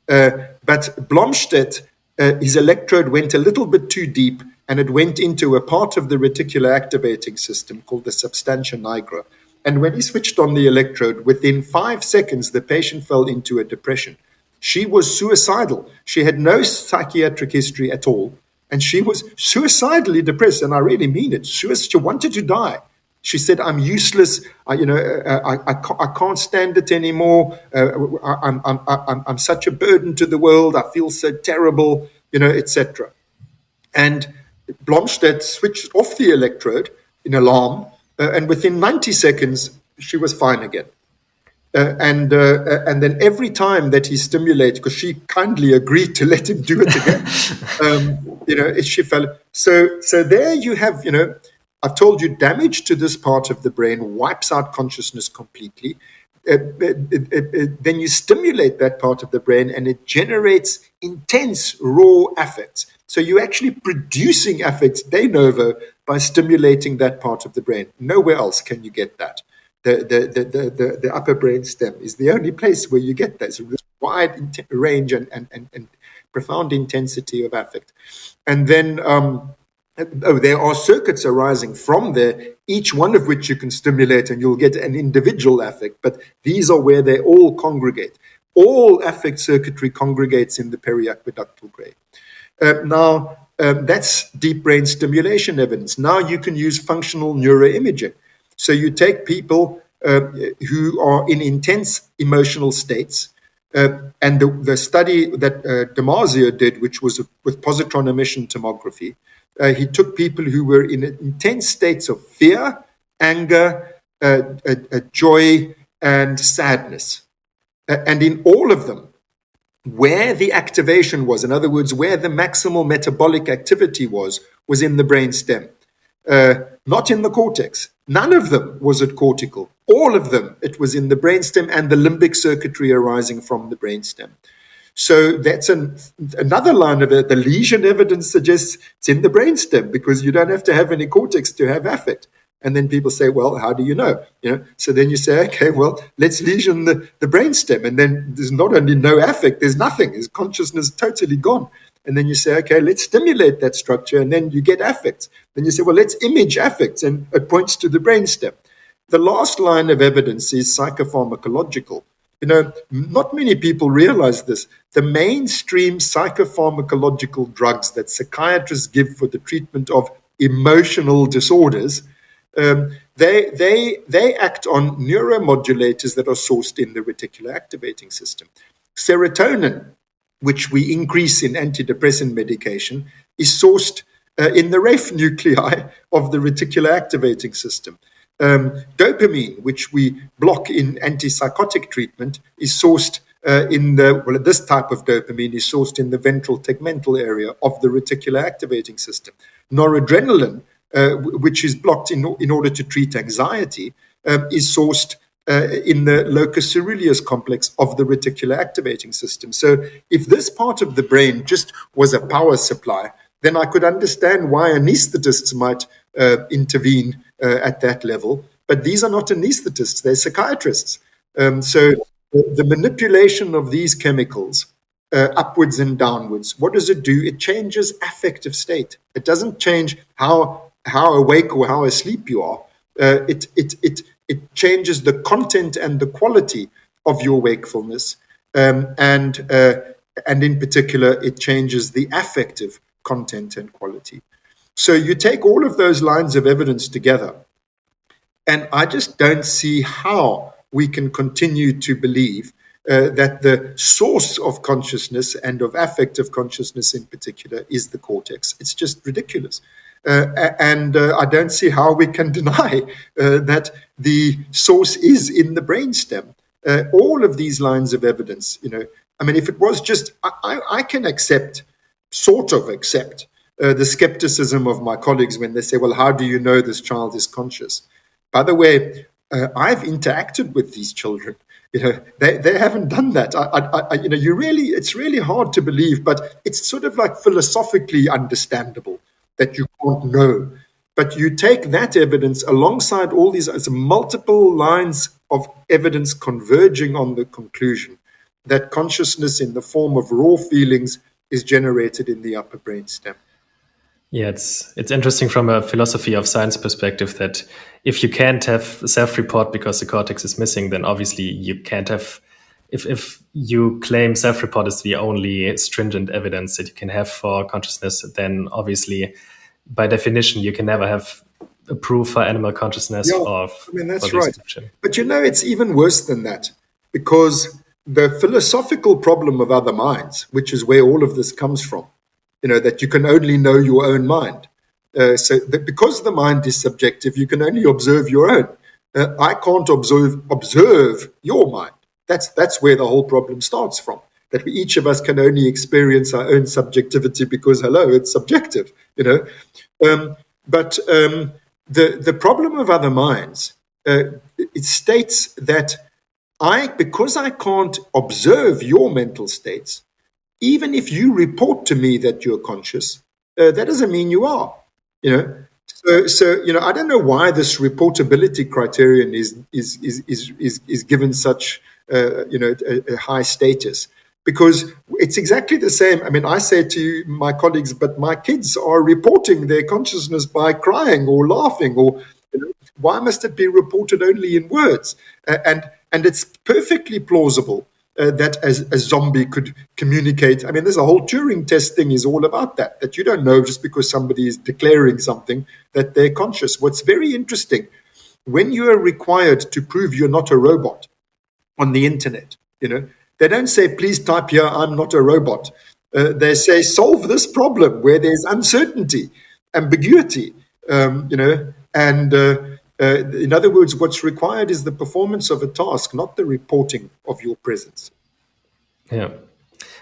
But Blomstedt, his electrode went a little bit too deep, and it went into a part of the reticular activating system called the substantia nigra. And when he switched on the electrode, within 5 seconds, the patient fell into a depression. She was suicidal. She had no psychiatric history at all, and she was suicidally depressed, and I really mean it. She wanted to die. She said, I'm useless. I can't stand it anymore. I'm such a burden to the world. I feel so terrible, etc. And Blomstedt switched off the electrode in alarm, and within 90 seconds, she was fine again. And then every time that he stimulated, because she kindly agreed to let him do it again, she fell. So there you have, I've told you, damage to this part of the brain wipes out consciousness completely. Then you stimulate that part of the brain, and it generates intense raw affects. So you're actually producing affects de novo by stimulating that part of the brain. Nowhere else can you get that. The upper brain stem is the only place where you get that. So this wide range and profound intensity of affect. And then there are circuits arising from there, each one of which you can stimulate, and you'll get an individual affect. But these are where they all congregate. All affect circuitry congregates in the periaqueductal gray. Now, that's deep brain stimulation evidence. Now you can use functional neuroimaging. So you take people who are in intense emotional states, and the study that Damasio did, which was with positron emission tomography, he took people who were in intense states of fear, anger, joy, and sadness. And in all of them, where the activation was, in other words, where the maximal metabolic activity was in the brain stem, not in the cortex. None of them was at cortical. All of them, it was in the brainstem and the limbic circuitry arising from the brainstem. So that's another line of it. The lesion evidence suggests it's in the brainstem because you don't have to have any cortex to have affect. And then people say, well, how do you know? So then you say, okay, well, let's lesion the brainstem. And then there's not only no affect, there's nothing. His consciousness totally gone. And then you say, okay, let's stimulate that structure. And then you get affects. Then you say, well, let's image affects. And it points to the brainstem. The last line of evidence is psychopharmacological. Not many people realize this. The mainstream psychopharmacological drugs that psychiatrists give for the treatment of emotional disorders, they act on neuromodulators that are sourced in the reticular activating system. Serotonin, which we increase in antidepressant medication, is sourced in the ref nuclei of the reticular activating system. Dopamine, which we block in antipsychotic treatment, is sourced this type of dopamine is sourced in the ventral tegmental area of the reticular activating system. Noradrenaline, which is blocked in order to treat anxiety, is sourced in the locus ceruleus complex of the reticular activating system. So if this part of the brain just was a power supply, then I could understand why anesthetists might intervene at that level. But these are not anesthetists, they're psychiatrists. So the manipulation of these chemicals upwards and downwards, what does it do? It changes affective state. It doesn't change how awake or how asleep you are. It changes the content and the quality of your wakefulness. And in particular, it changes the affective content and quality. So you take all of those lines of evidence together, and I just don't see how we can continue to believe that the source of consciousness and of affective consciousness in particular is the cortex. It's just ridiculous. And I don't see how we can deny that the source is in the brainstem. All of these lines of evidence, if it was just, I can sort of accept the skepticism of my colleagues when they say, well, how do you know this child is conscious? By the way, I've interacted with these children. They haven't done that. It's really hard to believe, but it's sort of like philosophically understandable that you can't know. But you take that evidence alongside all these multiple lines of evidence converging on the conclusion that consciousness in the form of raw feelings is generated in the upper brainstem. Yeah, it's interesting from a philosophy of science perspective that if you can't have self-report because the cortex is missing, then obviously you can't have, if you claim self-report is the only stringent evidence that you can have for consciousness, then obviously by definition you can never have a proof for animal consciousness. That's right. But it's even worse than that, because the philosophical problem of other minds, which is where all of this comes from, that you can only know your own mind. So that because the mind is subjective, you can only observe your own. I can't observe your mind. That's where the whole problem starts from. That each of us can only experience our own subjectivity because, it's subjective. But the problem of other minds, it states that because I can't observe your mental states, even if you report to me that you're conscious, that doesn't mean you are. So I don't know why this reportability criterion is given such a high status, because it's exactly the same. I say to my colleagues, but my kids are reporting their consciousness by crying or laughing, or why must it be reported only in words? And it's perfectly plausible that a zombie could communicate. There's a whole Turing test thing is all about that you don't know just because somebody is declaring something that they're conscious. What's very interesting, when you are required to prove you're not a robot on the internet, they don't say, please type here, I'm not a robot. They say, solve this problem where there's uncertainty, ambiguity, and in other words, what's required is the performance of a task, not the reporting of your presence. Yeah,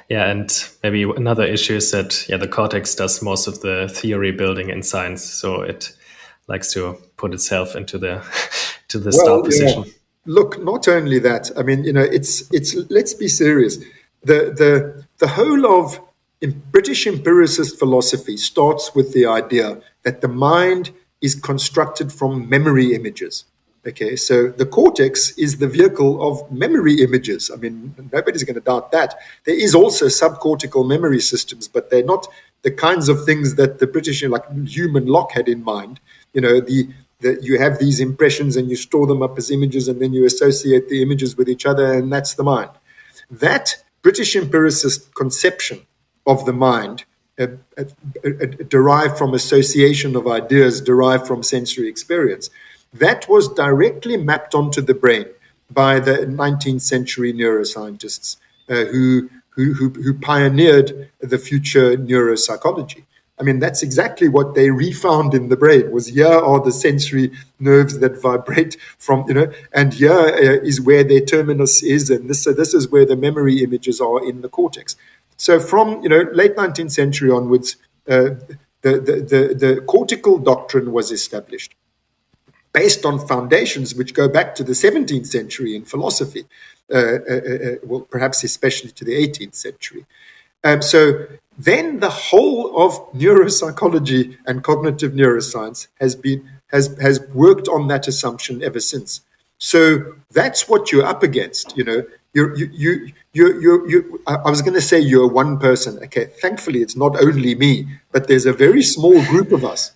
and maybe another issue is that the cortex does most of the theory building in science, so it likes to put itself into the to the Well, start yeah. position. Look, not only that. I mean, it's. Let's be serious. The whole of British empiricist philosophy starts with the idea that the mind is constructed from memory images. Okay, so the cortex is the vehicle of memory images. I mean, nobody's going to doubt that. There is also subcortical memory systems, but they're not the kinds of things that the British, like Human Locke, had in mind. You have these impressions and you store them up as images, and then you associate the images with each other, and that's the mind. That British empiricist conception of the mind, derived from association of ideas, derived from sensory experience, that was directly mapped onto the brain by the 19th century neuroscientists who pioneered the future neuropsychology. I mean, that's exactly what they refound in the brain, was here are the sensory nerves that vibrate from, and here is where their terminus is, and this is where the memory images are in the cortex. So from, late 19th century onwards, the cortical doctrine was established based on foundations which go back to the 17th century in philosophy, well, perhaps especially to the 18th century. So then the whole of neuropsychology and cognitive neuroscience has worked on that assumption ever since. So that's what you're up against. I was going to say you're one person. Okay, thankfully it's not only me, but there's a very small group of us.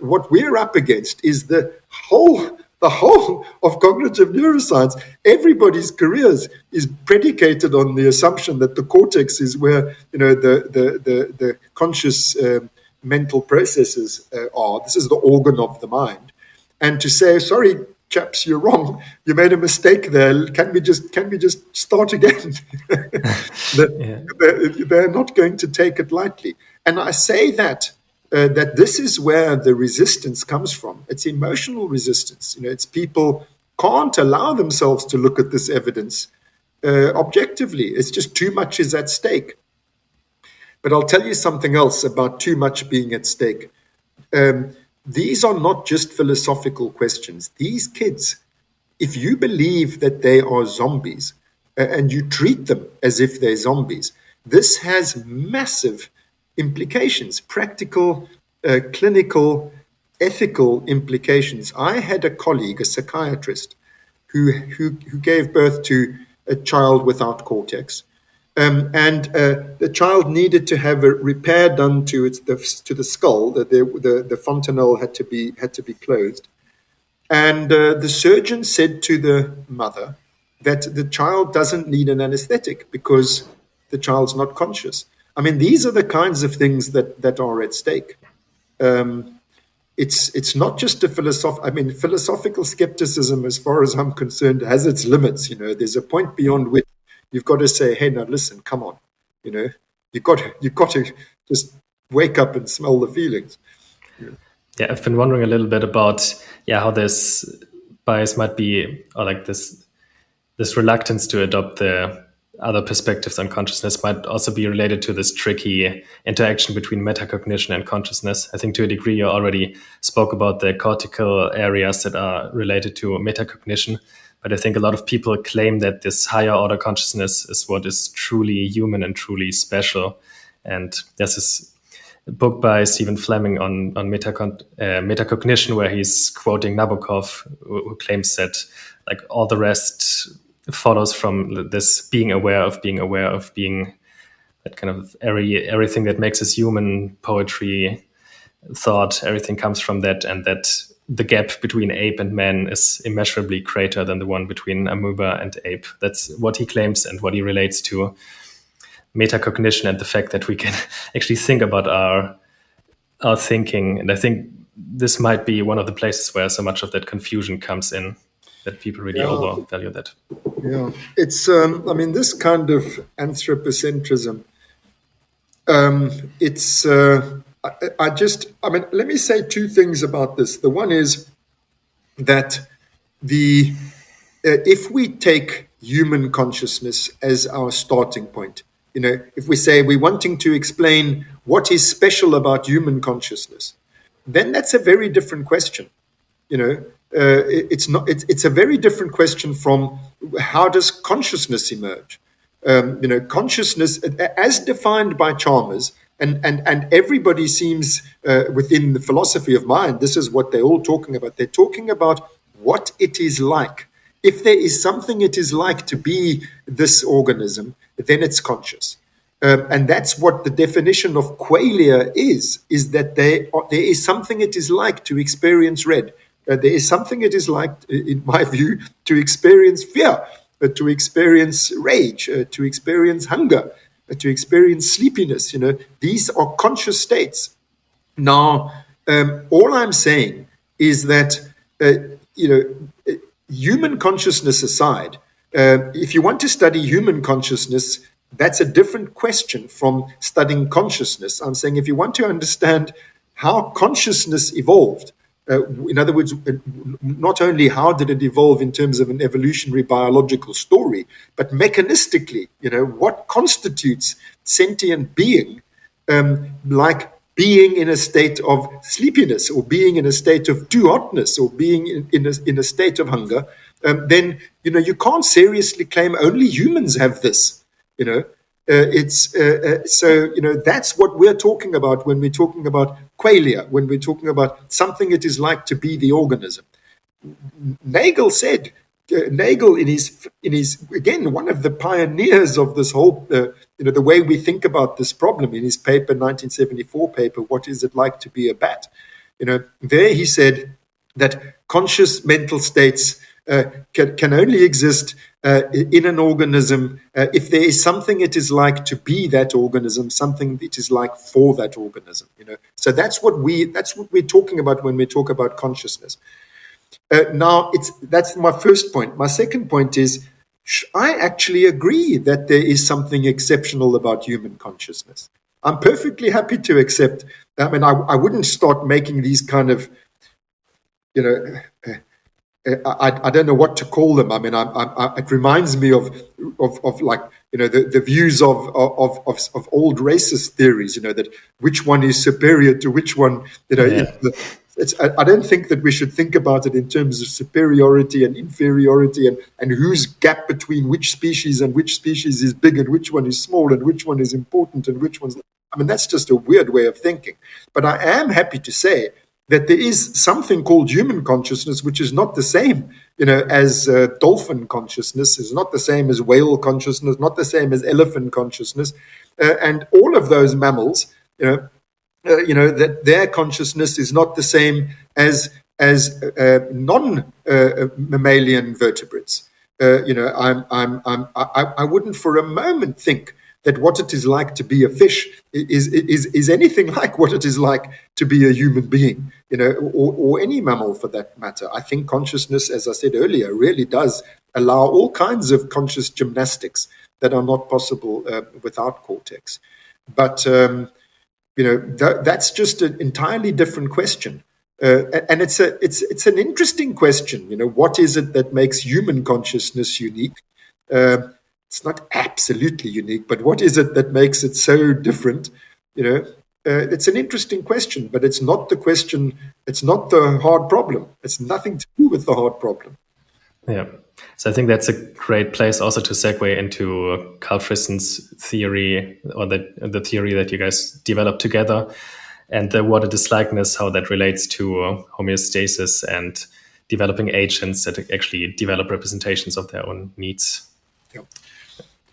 What we're up against is the whole of cognitive neuroscience. Everybody's careers is predicated on the assumption that the cortex is where the conscious mental processes are. This is the organ of the mind. And to say, sorry, chaps, you're wrong. You made a mistake there. Can we just start again? They're not going to take it lightly. And I say that this is where the resistance comes from. It's emotional resistance. It's people can't allow themselves to look at this evidence objectively. It's just too much is at stake. But I'll tell you something else about too much being at stake. These are not just philosophical questions. These kids, if you believe that they are zombies and you treat them as if they're zombies, this has massive implications, practical, clinical, ethical implications. I had a colleague, a psychiatrist, who gave birth to a child without cortex. And the child needed to have a repair done to the skull. The fontanelle had to be closed, and the surgeon said to the mother that the child doesn't need an anesthetic because the child's not conscious. I mean, these are the kinds of things that are at stake. It's not just a philosophical skepticism, as far as I'm concerned, has its limits. There's a point beyond which you've got to say, hey, now listen, come on. You've got to just wake up and smell the feelings. Yeah, I've been wondering a little bit about how this bias might be, or like this reluctance to adopt the other perspectives on consciousness might also be related to this tricky interaction between metacognition and consciousness. I think to a degree you already spoke about the cortical areas that are related to metacognition, but I think a lot of people claim that this higher order consciousness is what is truly human and truly special. And there's this book by Stephen Fleming on metacognition, where he's quoting Nabokov, who claims that like all the rest follows from this being aware of being, that kind of everything that makes us human, poetry, thought, everything comes from that, and that the gap between ape and man is immeasurably greater than the one between amoeba and ape. That's what he claims and what he relates to metacognition and the fact that we can actually think about our thinking. And I think this might be one of the places where so much of that confusion comes in, that people really overvalue that. Yeah, it's, this kind of anthropocentrism, let me say two things about this. The one is that if we take human consciousness as our starting point, if we say we're wanting to explain what is special about human consciousness, then that's a very different question. it's not. It's a very different question from how does consciousness emerge. Consciousness, as defined by Chalmers, and everybody seems within the philosophy of mind, this is what they're all talking about. They're talking about what it is like. If there is something it is like to be this organism, then it's conscious. And that's what the definition of qualia is that there is something it is like to experience red. There is something it is like, in my view, to experience fear, to experience rage, to experience hunger, to experience sleepiness. These are conscious states. Now, all I'm saying is that, human consciousness aside, if you want to study human consciousness, that's a different question from studying consciousness. I'm saying if you want to understand how consciousness evolved, in other words, not only how did it evolve in terms of an evolutionary biological story, but mechanistically, what constitutes sentient being, like being in a state of sleepiness, or being in a state of too hotness, or being in a state of hunger, then you can't seriously claim only humans have this. That's what we're talking about when we're talking about qualia, when we're talking about something it is like to be the organism. Nagel said, Nagel in his again, one of the pioneers of this whole the way we think about this problem, in his paper, 1974 paper, What Is It Like to Be a Bat? There he said that conscious mental states can only exist in an organism if there is something it is like to be that organism, something it is like for that organism. So that's what we're talking about when we talk about consciousness. Now, that's my first point. My second point is, I actually agree that there is something exceptional about human consciousness. I'm perfectly happy to accept. I mean, I wouldn't start making these kind of, I don't know what to call them. I mean, it reminds me of like, the views of old racist theories. That which one is superior to which one. Yeah. I don't think that we should think about it in terms of superiority and inferiority and whose gap between which species and which species is big and which one is small and which one is important and which one's. I mean, that's just a weird way of thinking. But I am happy to say that there is something called human consciousness, which is not the same, as dolphin consciousness, is not the same as whale consciousness, not the same as elephant consciousness, and all of those mammals, that their consciousness is not the same as non-mammalian vertebrates. I wouldn't for a moment think that what it is like to be a fish is anything like what it is like to be a human being, or any mammal for that matter. I think consciousness, as I said earlier, really does allow all kinds of conscious gymnastics that are not possible without cortex. But that's just an entirely different question, and it's an interesting question. What is it that makes human consciousness unique? It's not absolutely unique, but what is it that makes it so different? It's an interesting question, but it's not the question. It's not the hard problem. It's nothing to do with the hard problem. Yeah. So I think that's a great place also to segue into Karl Friston's theory, or the theory that you guys developed together, and the what it is likeness, how that relates to homeostasis and developing agents that actually develop representations of their own needs. Yeah.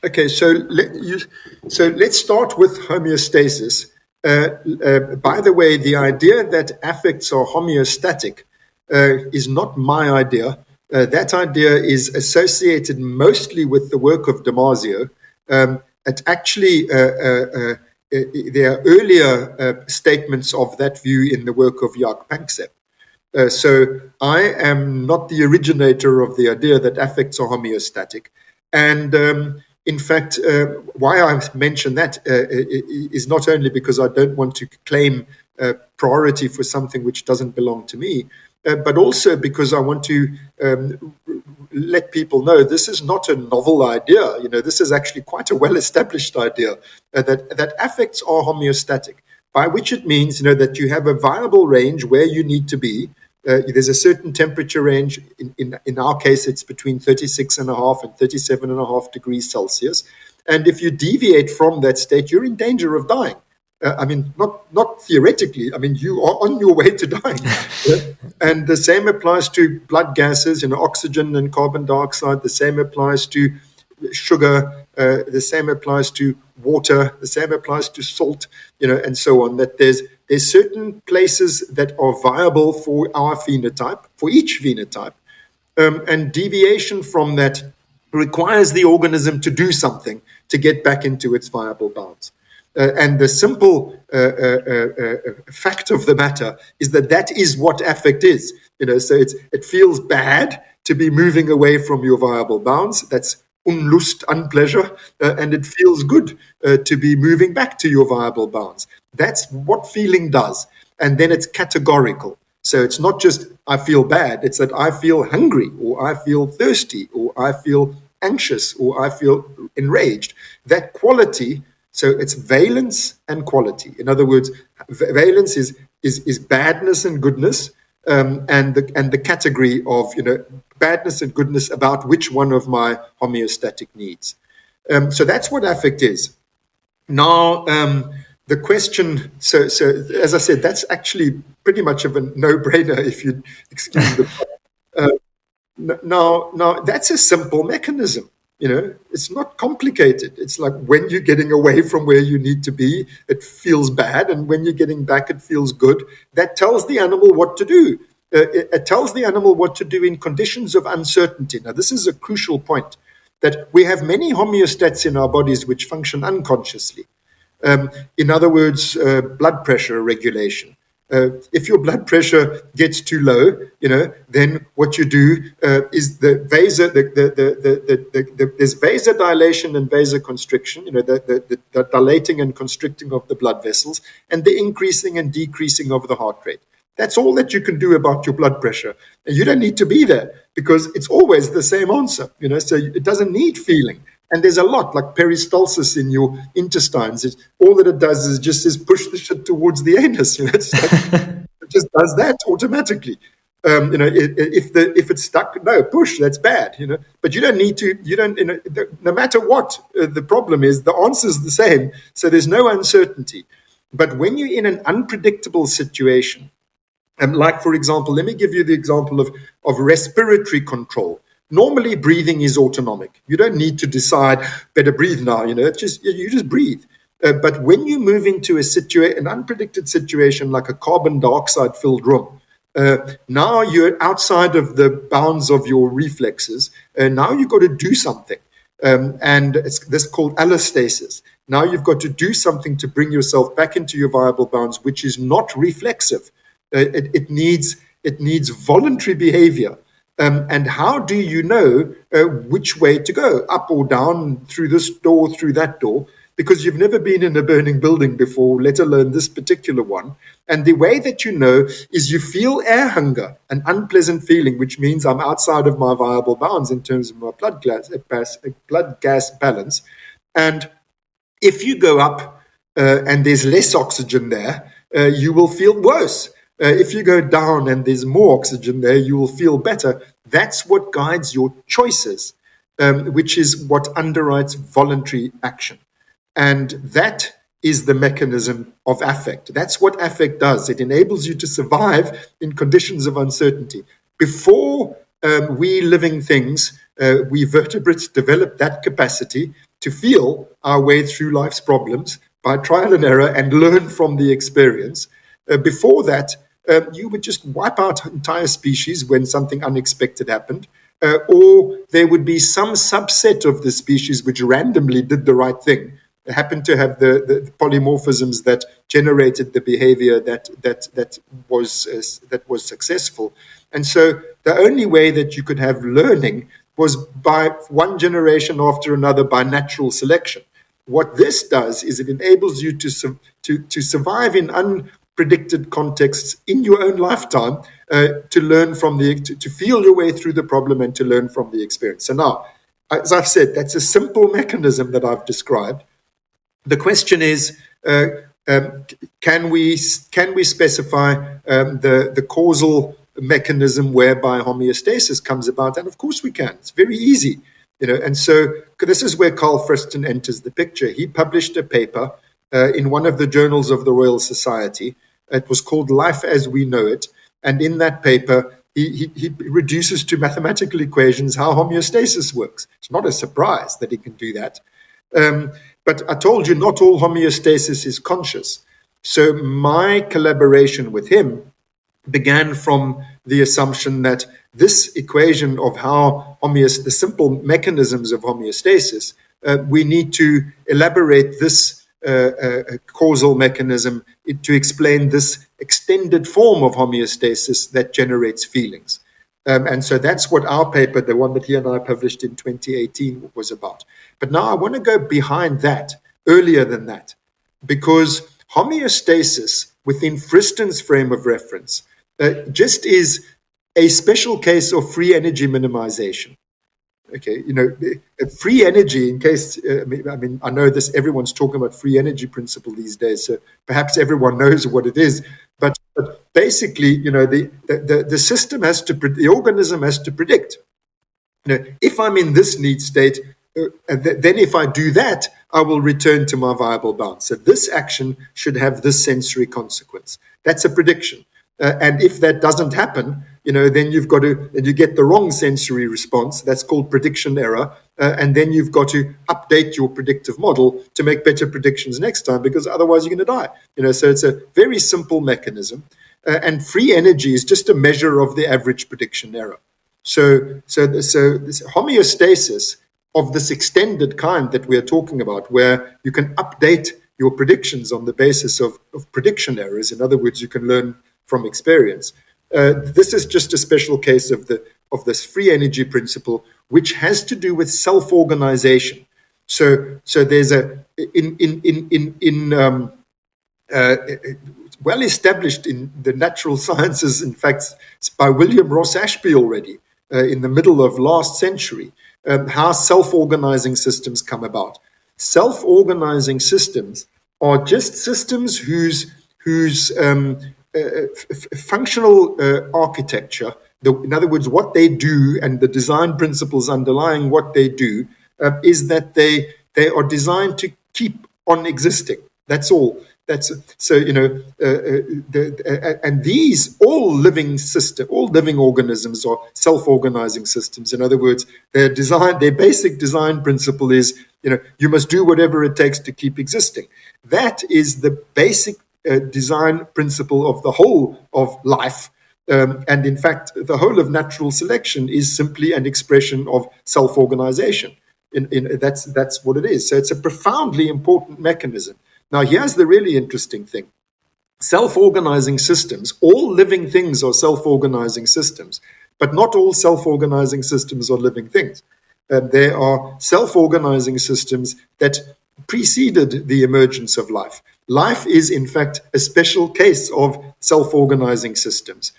Okay, so let's start with homeostasis. By the way, the idea that affects are homeostatic is not my idea. That idea is associated mostly with the work of Damasio. Actually, there are earlier statements of that view in the work of Jaak Panksepp. So I am not the originator of the idea that affects are homeostatic. And in fact, why I mention that is not only because I don't want to claim priority for something which doesn't belong to me, but also because I want to let people know this is not a novel idea. This is actually quite a well-established idea that affects are homeostatic, by which it means that you have a viable range where you need to be, There's a certain temperature range. In our case, it's between 36.5 and 37.5 degrees Celsius. And if you deviate from that state, you're in danger of dying. I mean, not theoretically. I mean, you are on your way to dying. And the same applies to blood gases, oxygen and carbon dioxide. The same applies to sugar. The same applies to water. The same applies to salt, and so on. That there's certain places that are viable for our phenotype, for each phenotype, and deviation from that requires the organism to do something to get back into its viable bounds. And the simple fact of the matter is that is what affect is. So it feels bad to be moving away from your viable bounds. That's unlust, unpleasure, and it feels good to be moving back to your viable bounds. That's what feeling does. And then it's categorical. So it's not just I feel bad, it's that I feel hungry, or I feel thirsty, or I feel anxious, or I feel enraged. That quality, so it's valence and quality. In other words, valence is badness and goodness, and the category of badness and goodness about which one of my homeostatic needs. So that's what affect is. Now, the question, so as I said, that's actually pretty much of a no-brainer, if you excuse the now that's a simple mechanism. It's not complicated. It's like when you're getting away from where you need to be, it feels bad, and when you're getting back, it feels good. That tells the animal what to do. It tells the animal what to do in conditions of uncertainty. Now, this is a crucial point, that we have many homeostats in our bodies which function unconsciously. In other words, blood pressure regulation. If your blood pressure gets too low, then what you do is there's vasodilation and vasoconstriction, the dilating and constricting of the blood vessels, and the increasing and decreasing of the heart rate. That's all that you can do about your blood pressure. And you don't need to be there, because it's always the same answer, so it doesn't need feeling. And there's a lot, like peristalsis in your intestines. All that it does is just push the shit towards the anus. It's like, it just does that automatically. If it's stuck, no, push, that's bad. But you don't need to. You don't. No matter what the problem is, the answer is the same. So there's no uncertainty. But when you're in an unpredictable situation, like, for example, let me give you the example of respiratory control. Normally, breathing is autonomic. You don't need to decide, better breathe now, you just breathe. But when you move into an unpredicted situation like a carbon dioxide-filled room, now you're outside of the bounds of your reflexes. Now you've got to do something. And it's this called allostasis. Now you've got to do something to bring yourself back into your viable bounds, which is not reflexive. It needs voluntary behavior. And how do you know which way to go, up or down, through this door, through that door? Because you've never been in a burning building before, let alone this particular one. And the way that you know is you feel air hunger, an unpleasant feeling, which means I'm outside of my viable bounds in terms of my blood gas balance. And if you go up and there's less oxygen there, you will feel worse. If you go down and there's more oxygen there, you will feel better. That's what guides your choices, which is what underwrites voluntary action. And that is the mechanism of affect. That's what affect does. It enables you to survive in conditions of uncertainty. Before we living things, we vertebrates develop that capacity to feel our way through life's problems by trial and error and learn from the experience. Before that, you would just wipe out entire species when something unexpected happened, or there would be some subset of the species which randomly did the right thing. It happened to have the polymorphisms that generated the behavior that was successful. And so the only way that you could have learning was by one generation after another by natural selection. What this does is it enables you to survive in unpredicted contexts in your own lifetime, to learn from to feel your way through the problem and to learn from the experience. So now, as I've said, that's a simple mechanism that I've described. The question is, can we specify the causal mechanism whereby homeostasis comes about? And of course we can. It's very easy. And so this is where Karl Friston enters the picture. He published a paper in one of the journals of the Royal Society. It was called Life as We Know It. And in that paper, he reduces to mathematical equations how homeostasis works. It's not a surprise that he can do that. But I told you not all homeostasis is conscious. So my collaboration with him began from the assumption that this equation of how the simple mechanisms of homeostasis, we need to elaborate this causal mechanism to explain this extended form of homeostasis that generates feelings. And so that's what our paper, the one that he and I published in 2018, was about. But now I want to go behind that, earlier than that, because homeostasis within Friston's frame of reference just is a special case of free energy minimization. Okay, free energy, in case, I know this, everyone's talking about free energy principle these days, so perhaps everyone knows what it is, but basically, the system has to, the organism has to predict, if I'm in this need state, then if I do that, I will return to my viable bound. So this action should have this sensory consequence. That's a prediction. And if that doesn't happen, then you've got to, and you get the wrong sensory response. That's called prediction error. And then you've got to update your predictive model to make better predictions next time, because otherwise you're going to die. So it's a very simple mechanism. And free energy is just a measure of the average prediction error. So this homeostasis of this extended kind that we're talking about, where you can update your predictions on the basis of prediction errors. In other words, you can learn from experience. This is just a special case of this free energy principle, which has to do with self-organization. So there's well established in the natural sciences, in fact, by William Ross Ashby already in the middle of last century, how self-organizing systems come about. Self-organizing systems are just systems whose functional architecture, in other words, what they do and the design principles underlying what they do, is that they are designed to keep on existing. That's all. That's so. And these all living organisms are self-organizing systems. In other words, their basic design principle is, you must do whatever it takes to keep existing. That is the basic design principle of the whole of life. And in fact, the whole of natural selection is simply an expression of self-organization. That's what it is. So it's a profoundly important mechanism. Now, here's the really interesting thing. Self-organizing systems, all living things are self-organizing systems, but not all self-organizing systems are living things. There are self-organizing systems that preceded the emergence of life. Life is, in fact, a special case of self-organizing systems.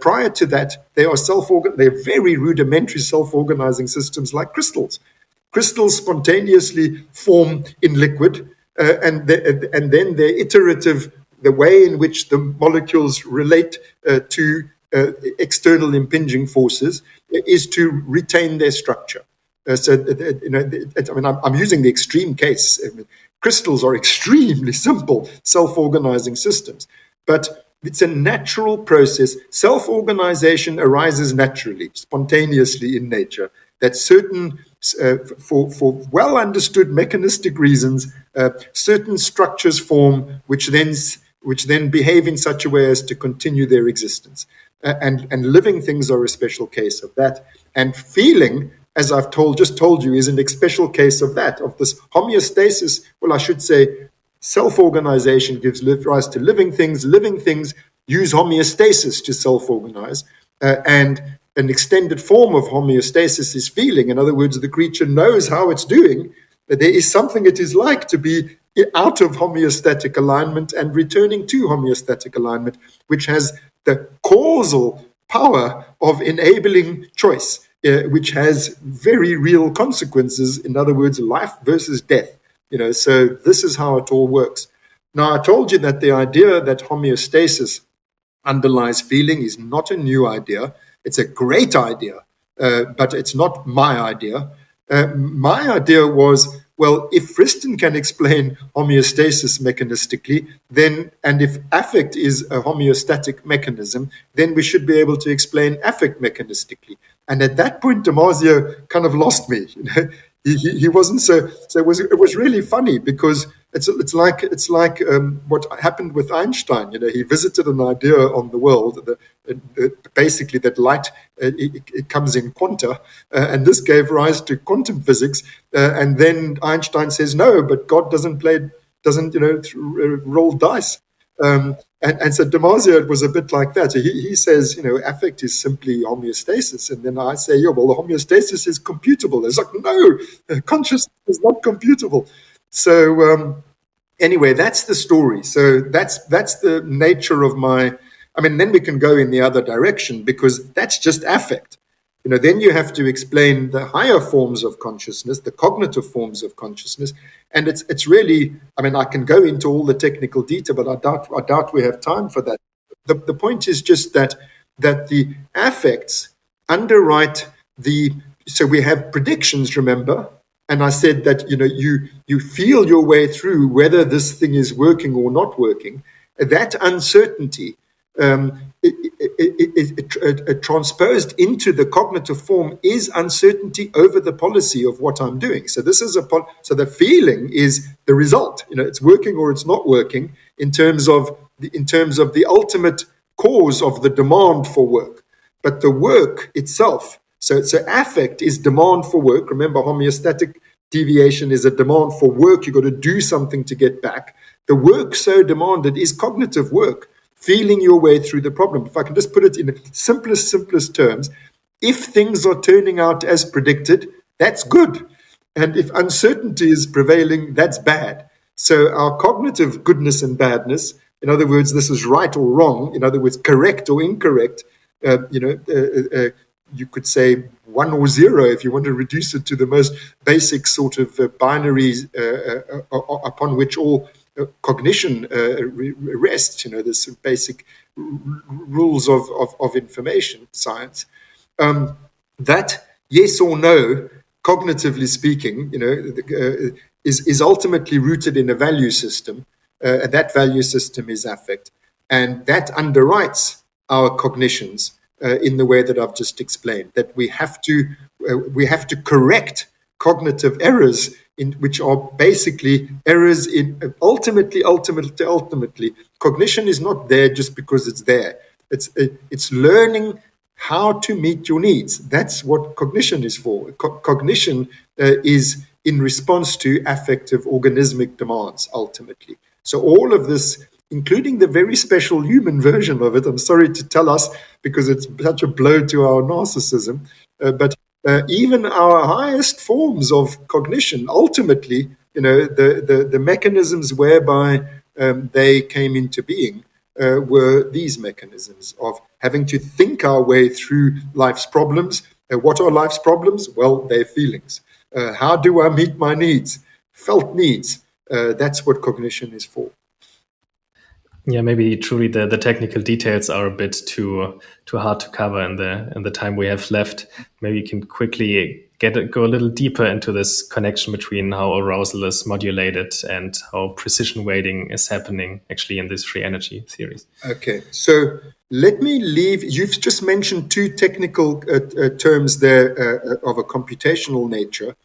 Prior to that, they're very rudimentary self-organizing systems like crystals. Crystals spontaneously form in liquid, and then they're iterative. The way in which the molecules relate to external impinging forces is to retain their structure. I'm using the extreme case. Crystals are extremely simple self-organizing systems, but it's a natural process. Self-organization arises naturally, spontaneously in nature. That certain, for well understood mechanistic reasons, certain structures form, which then behave in such a way as to continue their existence. And living things are a special case of that. And feeling, as I've just told you, is a special case of that, of this homeostasis. Well, I should say self-organization gives rise to living things. Living things use homeostasis to self-organize. And an extended form of homeostasis is feeling. In other words, the creature knows how it's doing, that there is something it is like to be out of homeostatic alignment and returning to homeostatic alignment, which has the causal power of enabling choice, which has very real consequences. In other words, life versus death. So this is how it all works. Now, I told you that the idea that homeostasis underlies feeling is not a new idea. It's a great idea, but it's not my idea. My idea was, well, if Friston can explain homeostasis mechanistically, then, and if affect is a homeostatic mechanism, then we should be able to explain affect mechanistically. And at that point, Damasio kind of lost me. He wasn't so. So it was really funny, because it's like what happened with Einstein. He visited an idea on the world, basically that light it comes in quanta, and this gave rise to quantum physics. And then Einstein says no, but God doesn't roll dice. And so Damasio, it was a bit like that. So he says, affect is simply homeostasis. And then I say, yeah, well, the homeostasis is computable. It's like, no, consciousness is not computable. So anyway, that's the story. So that's the nature of my, then we can go in the other direction, because that's just affect. Then you have to explain the higher forms of consciousness, the cognitive forms of consciousness. And it's really, I can go into all the technical detail, but I doubt we have time for that. The point is just that the affects underwrite so we have predictions, remember? And I said that, you feel your way through whether this thing is working or not working. That uncertainty, it transposed into the cognitive form is uncertainty over the policy of what I'm doing. So this is so the feeling is the result. It's working or it's not working in terms of the ultimate cause of the demand for work. But the work itself, so affect is demand for work. Remember, homeostatic deviation is a demand for work. You've got to do something to get back. The work so demanded is cognitive work, feeling your way through the problem. If I can just put it in the simplest terms, if things are turning out as predicted, that's good. And if uncertainty is prevailing, that's bad. So our cognitive goodness and badness, in other words, this is right or wrong, in other words, correct or incorrect, you could say 1 or 0 if you want to reduce it to the most basic sort of binaries upon which all cognition rests, this basic rules of information science. That yes or no, cognitively speaking, is ultimately rooted in a value system, and that value system is affect, and that underwrites our cognitions in the way that I've just explained. That we have to correct cognitive errors, which are basically errors in ultimately. Cognition is not there just because it's there. It's learning how to meet your needs. That's what cognition is for. Cognition is in response to affective organismic demands, ultimately. So all of this, including the very special human version of it, I'm sorry to tell us because it's such a blow to our narcissism, but even our highest forms of cognition, ultimately, the mechanisms whereby they came into being were these mechanisms of having to think our way through life's problems. What are life's problems? Well, they're feelings. How do I meet my needs? Felt needs. That's what cognition is for. Yeah, maybe truly the technical details are a bit too hard to cover in the time we have left. Maybe you can quickly go a little deeper into this connection between how arousal is modulated and how precision weighting is happening actually in these free energy theories. Okay, so let me leave. You've just mentioned 2 technical terms there of a computational nature.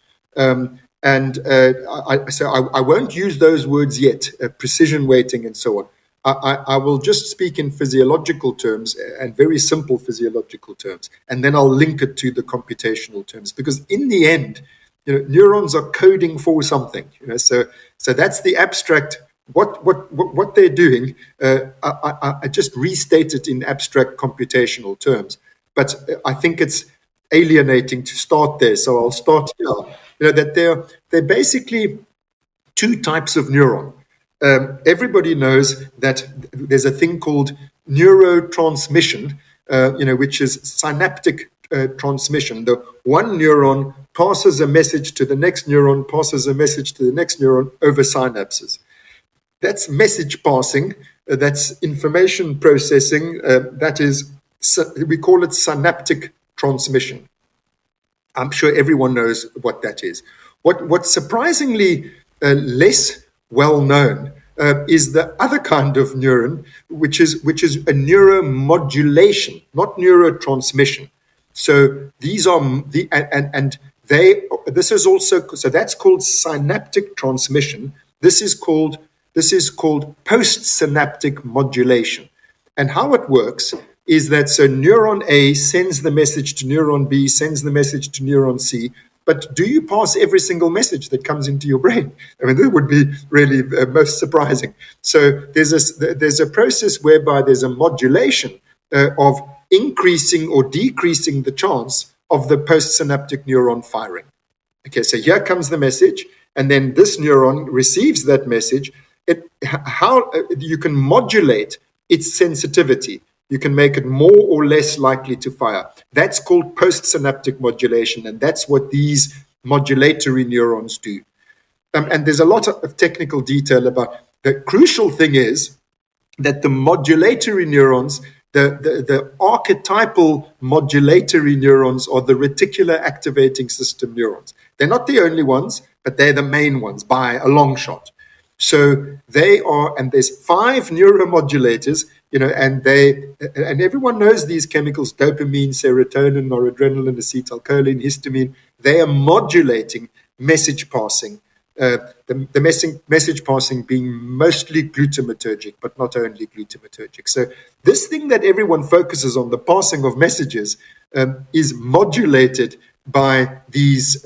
I won't use those words yet, precision weighting and so on. I will just speak in physiological terms and very simple physiological terms, and then I'll link it to the computational terms, because in the end, neurons are coding for something. So that's the abstract. What they're doing. I just restate it in abstract computational terms, but I think it's alienating to start there. So I'll start here. That they're basically 2 types of neuron. Everybody knows that there's a thing called neurotransmission, which is synaptic transmission. The one neuron passes a message to the next neuron, passes a message to the next neuron over synapses. That's message passing, that's information processing. We call it synaptic transmission. I'm sure everyone knows what that is. What's surprisingly less well known is the other kind of neuron, which is a neuromodulation, not neurotransmission. So these are this is also, so that's called synaptic transmission. This is called postsynaptic modulation. And how it works is that so neuron A sends the message to neuron B, sends the message to neuron C, but do you pass every single message that comes into your brain? I mean, that would be really most surprising. So there's a process whereby there's a modulation of increasing or decreasing the chance of the postsynaptic neuron firing. Okay, so here comes the message, and then this neuron receives that message. How you can modulate its sensitivity. You can make it more or less likely to fire. That's called postsynaptic modulation, and that's what these modulatory neurons do. And there's a lot of technical detail about. The crucial thing is that the modulatory neurons, the archetypal modulatory neurons, are the reticular activating system neurons. They're not the only ones, but they're the main ones by a long shot. So they are, and there's 5 neuromodulators, and everyone knows these chemicals: dopamine, serotonin, noradrenaline, acetylcholine, histamine. They are modulating message passing. The message passing being mostly glutamatergic, but not only glutamatergic. So this thing that everyone focuses on, the passing of messages, is modulated by these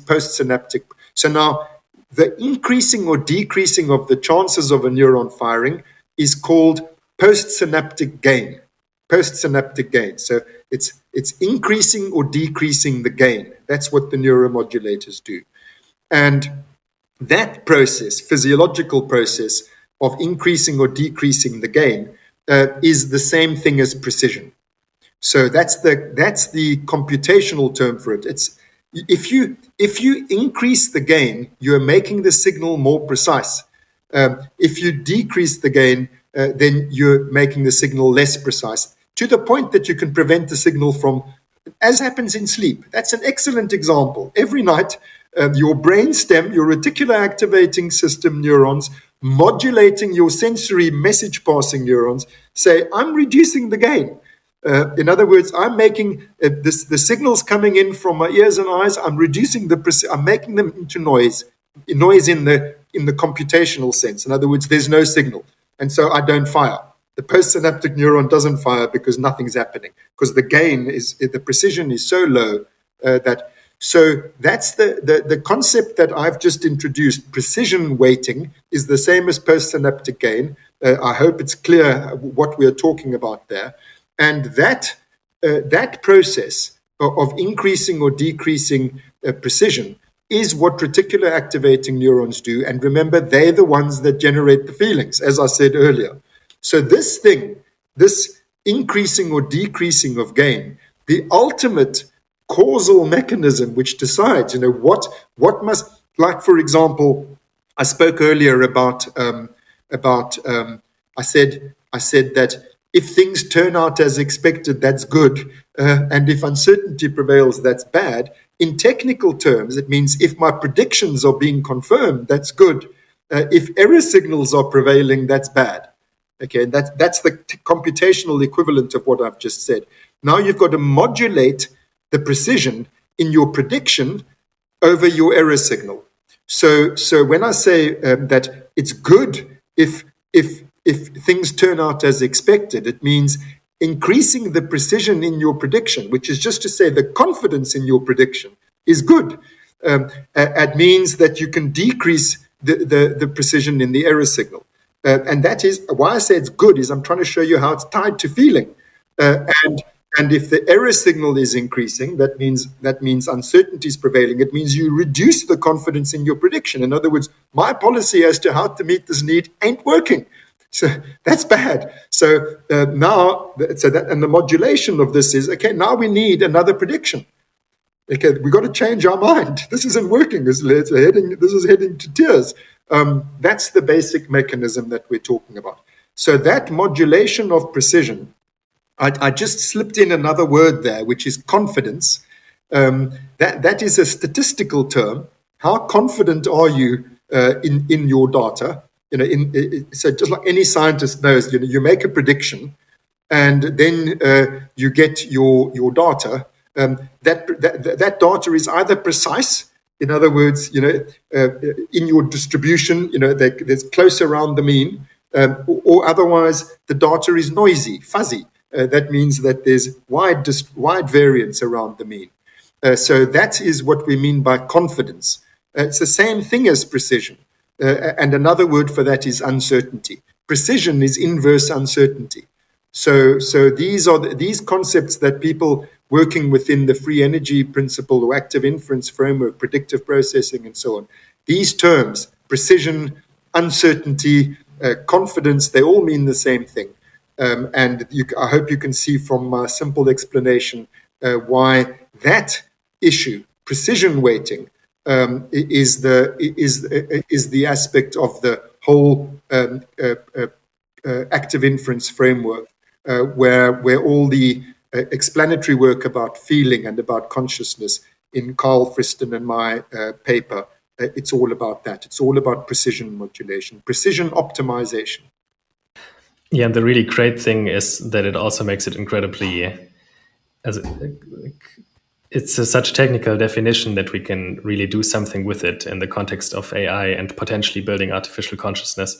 postsynaptic. So now, the increasing or decreasing of the chances of a neuron firing is called postsynaptic gain. Postsynaptic gain. So it's increasing or decreasing the gain. That's what the neuromodulators do. And that process, physiological process of increasing or decreasing the gain, is the same thing as precision. So that's the computational term for it. It's if you increase the gain, you're making the signal more precise. If you decrease the gain, then you're making the signal less precise, to the point that you can prevent the signal from, as happens in sleep. That's an excellent example. Every night, your brainstem, your reticular activating system neurons, modulating your sensory message passing neurons, say, I'm reducing the gain. In other words, I'm making the signals coming in from my ears and eyes. I'm reducing I'm making them into noise in the computational sense. In other words, there's no signal, and so I don't fire. The postsynaptic neuron doesn't fire because nothing's happening, because the precision is so low that. So that's the concept that I've just introduced. Precision weighting is the same as postsynaptic gain. I hope it's clear what we're talking about there. And that process of increasing or decreasing precision is what reticular activating neurons do. And remember, they're the ones that generate the feelings, as I said earlier. So this increasing or decreasing of gain, the ultimate causal mechanism which decides, what must, like, for example, I spoke earlier about I said that if things turn out as expected, that's good. And if uncertainty prevails, that's bad. In technical terms, it means if my predictions are being confirmed, that's good. If error signals are prevailing, that's bad. Okay, and that's the computational equivalent of what I've just said. Now you've got to modulate the precision in your prediction over your error signal. So when I say that it's good if things turn out as expected, it means increasing the precision in your prediction, which is just to say the confidence in your prediction is good. It means that you can decrease the precision in the error signal. And that is why I say it's good, is I'm trying to show you how it's tied to feeling. And if the error signal is increasing, that means uncertainty is prevailing. It means you reduce the confidence in your prediction. In other words, my policy as to how to meet this need ain't working. So that's bad. So and the modulation of this is, okay, now we need another prediction. Okay, we got to change our mind. This isn't working. This is heading to tears. That's the basic mechanism that we're talking about. So that modulation of precision, I just slipped in another word there, which is confidence. That is a statistical term. How confident are you in your data? So just like any scientist knows, you make a prediction, and then you get your data. That data is either precise, in other words, in your distribution, there's close around the mean, or otherwise the data is noisy, fuzzy. That means that there's wide variance around the mean. So that is what we mean by confidence. It's the same thing as precision. And another word for that is uncertainty. Precision is inverse uncertainty. So these concepts that people working within the free energy principle or active inference framework, predictive processing, and so on, these terms, precision, uncertainty, confidence, they all mean the same thing. And I hope you can see from my simple explanation why that issue, precision weighting, is the aspect of the whole active inference framework, where all the explanatory work about feeling and about consciousness in Karl Friston and my paper, it's all about that. It's all about precision modulation, precision optimization. Yeah, and the really great thing is that it also makes it incredibly, it's such a technical definition that we can really do something with it in the context of AI and potentially building artificial consciousness.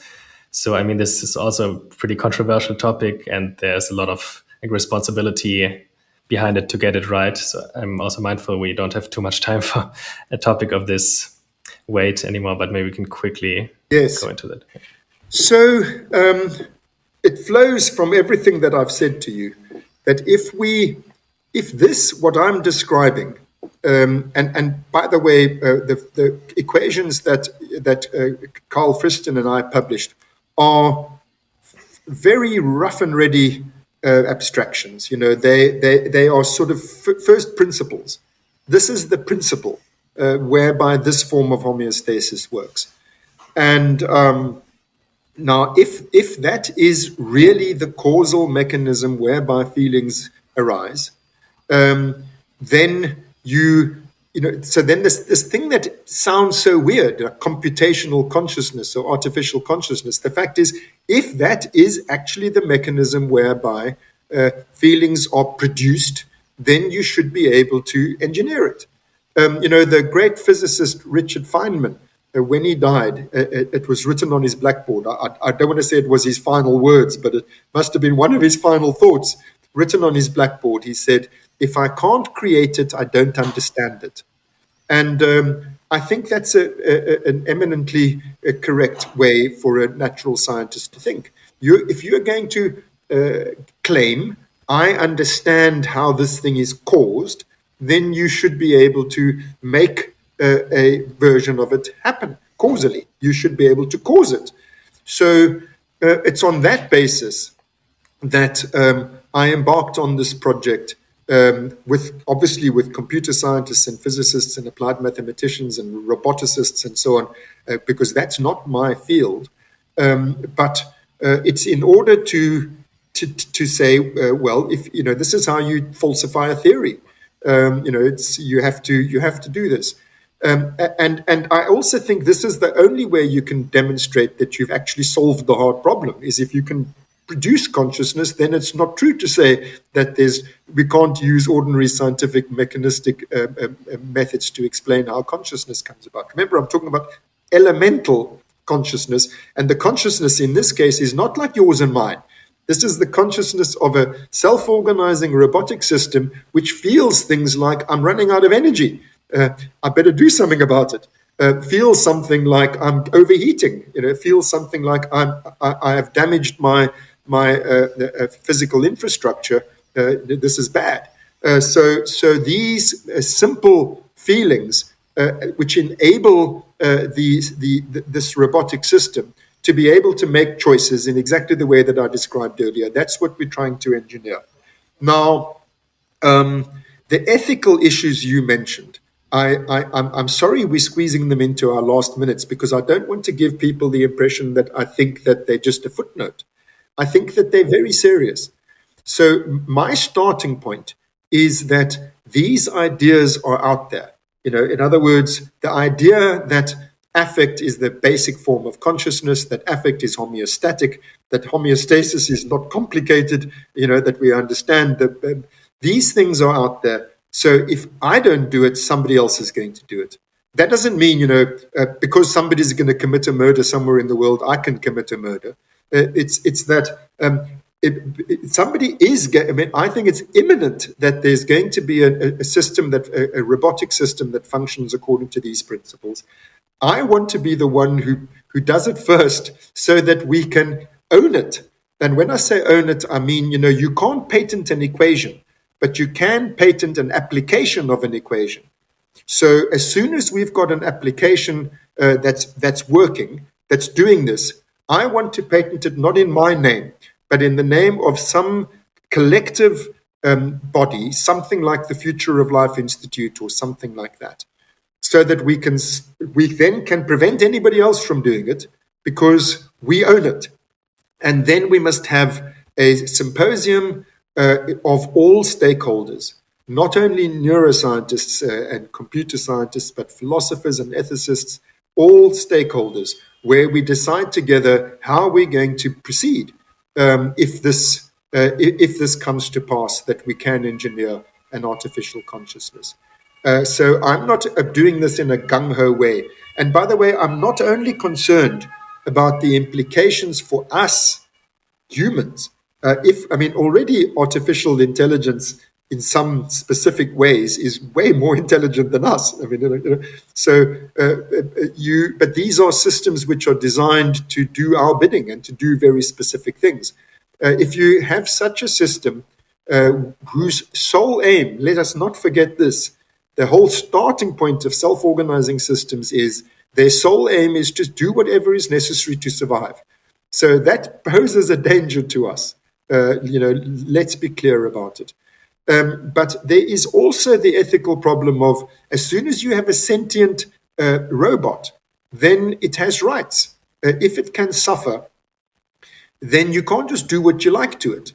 So, I mean, this is also a pretty controversial topic, and there's a lot of responsibility behind it to get it right. So I'm also mindful we don't have too much time for a topic of this weight anymore, but maybe we can quickly go into that. So it flows from everything that I've said to you, that if this, what I'm describing, and by the way, the equations that Karl Friston and I published are very rough and ready abstractions. They are sort of first principles. This is the principle whereby this form of homeostasis works. And now, if that is really the causal mechanism whereby feelings arise, then so then this thing that sounds so weird, like computational consciousness or artificial consciousness, the fact is, if that is actually the mechanism whereby feelings are produced, then you should be able to engineer it. The great physicist Richard Feynman, when he died, it was written on his blackboard. I don't want to say it was his final words, but it must have been one of his final thoughts. Written on his blackboard, he said, "If I can't create it, I don't understand it." And I think that's an eminently correct way for a natural scientist to think. If you're going to claim, "I understand how this thing is caused," then you should be able to make a version of it happen causally. You should be able to cause it. So it's on that basis that I embarked on this project with computer scientists and physicists and applied mathematicians and roboticists and so on, because that's not my field. But it's in order to say, well, if this is how you falsify a theory. You have to do this. And I also think this is the only way you can demonstrate that you've actually solved the hard problem, is if you can produce consciousness. Then it's not true to say that we can't use ordinary scientific mechanistic methods to explain how consciousness comes about. Remember, I'm talking about elemental consciousness, and the consciousness in this case is not like yours and mine. This is the consciousness of a self-organizing robotic system which feels things like, I'm running out of energy. I better do something about it. Feels something like I'm overheating. Feels something like I have damaged my physical infrastructure. This is bad. So these simple feelings, which enable this robotic system to be able to make choices in exactly the way that I described earlier, that's what we're trying to engineer. Now, the ethical issues you mentioned. I'm sorry we're squeezing them into our last minutes, because I don't want to give people the impression that I think that they're just a footnote. I think that they're very serious. So my starting point is that these ideas are out there. In other words, the idea that affect is the basic form of consciousness, that affect is homeostatic, that homeostasis is not complicated, that we understand that these things are out there. So if I don't do it, somebody else is going to do it. That doesn't mean, because somebody's going to commit a murder somewhere in the world, I can commit a murder. It's that somebody is. I think it's imminent that there's going to be a system a robotic system that functions according to these principles. I want to be the one who does it first, so that we can own it. And when I say own it, I mean, you can't patent an equation, but you can patent an application of an equation. So as soon as we've got an application that's working, that's doing this, I want to patent it not in my name, but in the name of some collective body, something like the Future of Life Institute or something like that, so that we then can prevent anybody else from doing it, because we own it. And then we must have a symposium of all stakeholders, not only neuroscientists and computer scientists, but philosophers and ethicists, all stakeholders, where we decide together how we're going to proceed if this comes to pass, that we can engineer an artificial consciousness. So I'm not doing this in a gung-ho way. And by the way, I'm not only concerned about the implications for us humans. Already artificial intelligence in some specific ways is way more intelligent than us. But these are systems which are designed to do our bidding and to do very specific things. If you have such a system whose sole aim, let us not forget this, the whole starting point of self-organizing systems is their sole aim is to do whatever is necessary to survive. So that poses a danger to us. Let's be clear about it. But there is also the ethical problem of, as soon as you have a sentient robot, then it has rights. If it can suffer, then you can't just do what you like to it,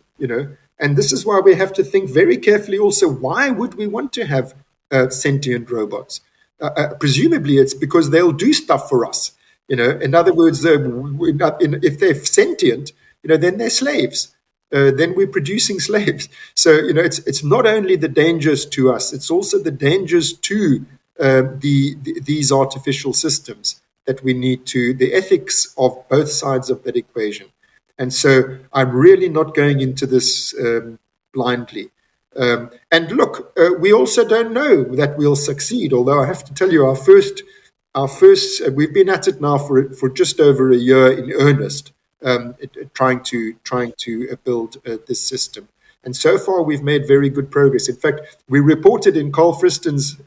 And this is why we have to think very carefully also, why would we want to have sentient robots? Presumably it's because they'll do stuff for us. In other words, if they're sentient, then they're slaves. Then we're producing slaves. So, it's not only the dangers to us, it's also the dangers to these artificial systems that we need to, the ethics of both sides of that equation. And so I'm really not going into this blindly. And look, we also don't know that we'll succeed, although I have to tell you, our first we've been at it now for just over a year in earnest, trying to build this system. And so far, we've made very good progress. In fact, we reported in Karl Friston's,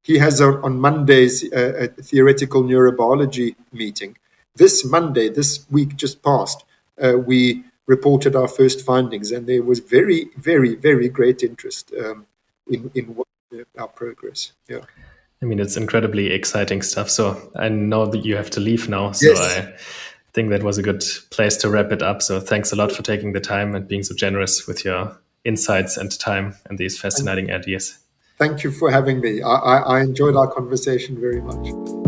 he has on Mondays a theoretical neurobiology meeting. This Monday, this week just passed, we reported our first findings, and there was very, very, very great interest in our progress. Yeah. It's incredibly exciting stuff. So I know that you have to leave now. So yes. I think that was a good place to wrap it up. So thanks a lot for taking the time and being so generous with your insights and time and these fascinating ideas. Thank you for having me. I enjoyed our conversation very much.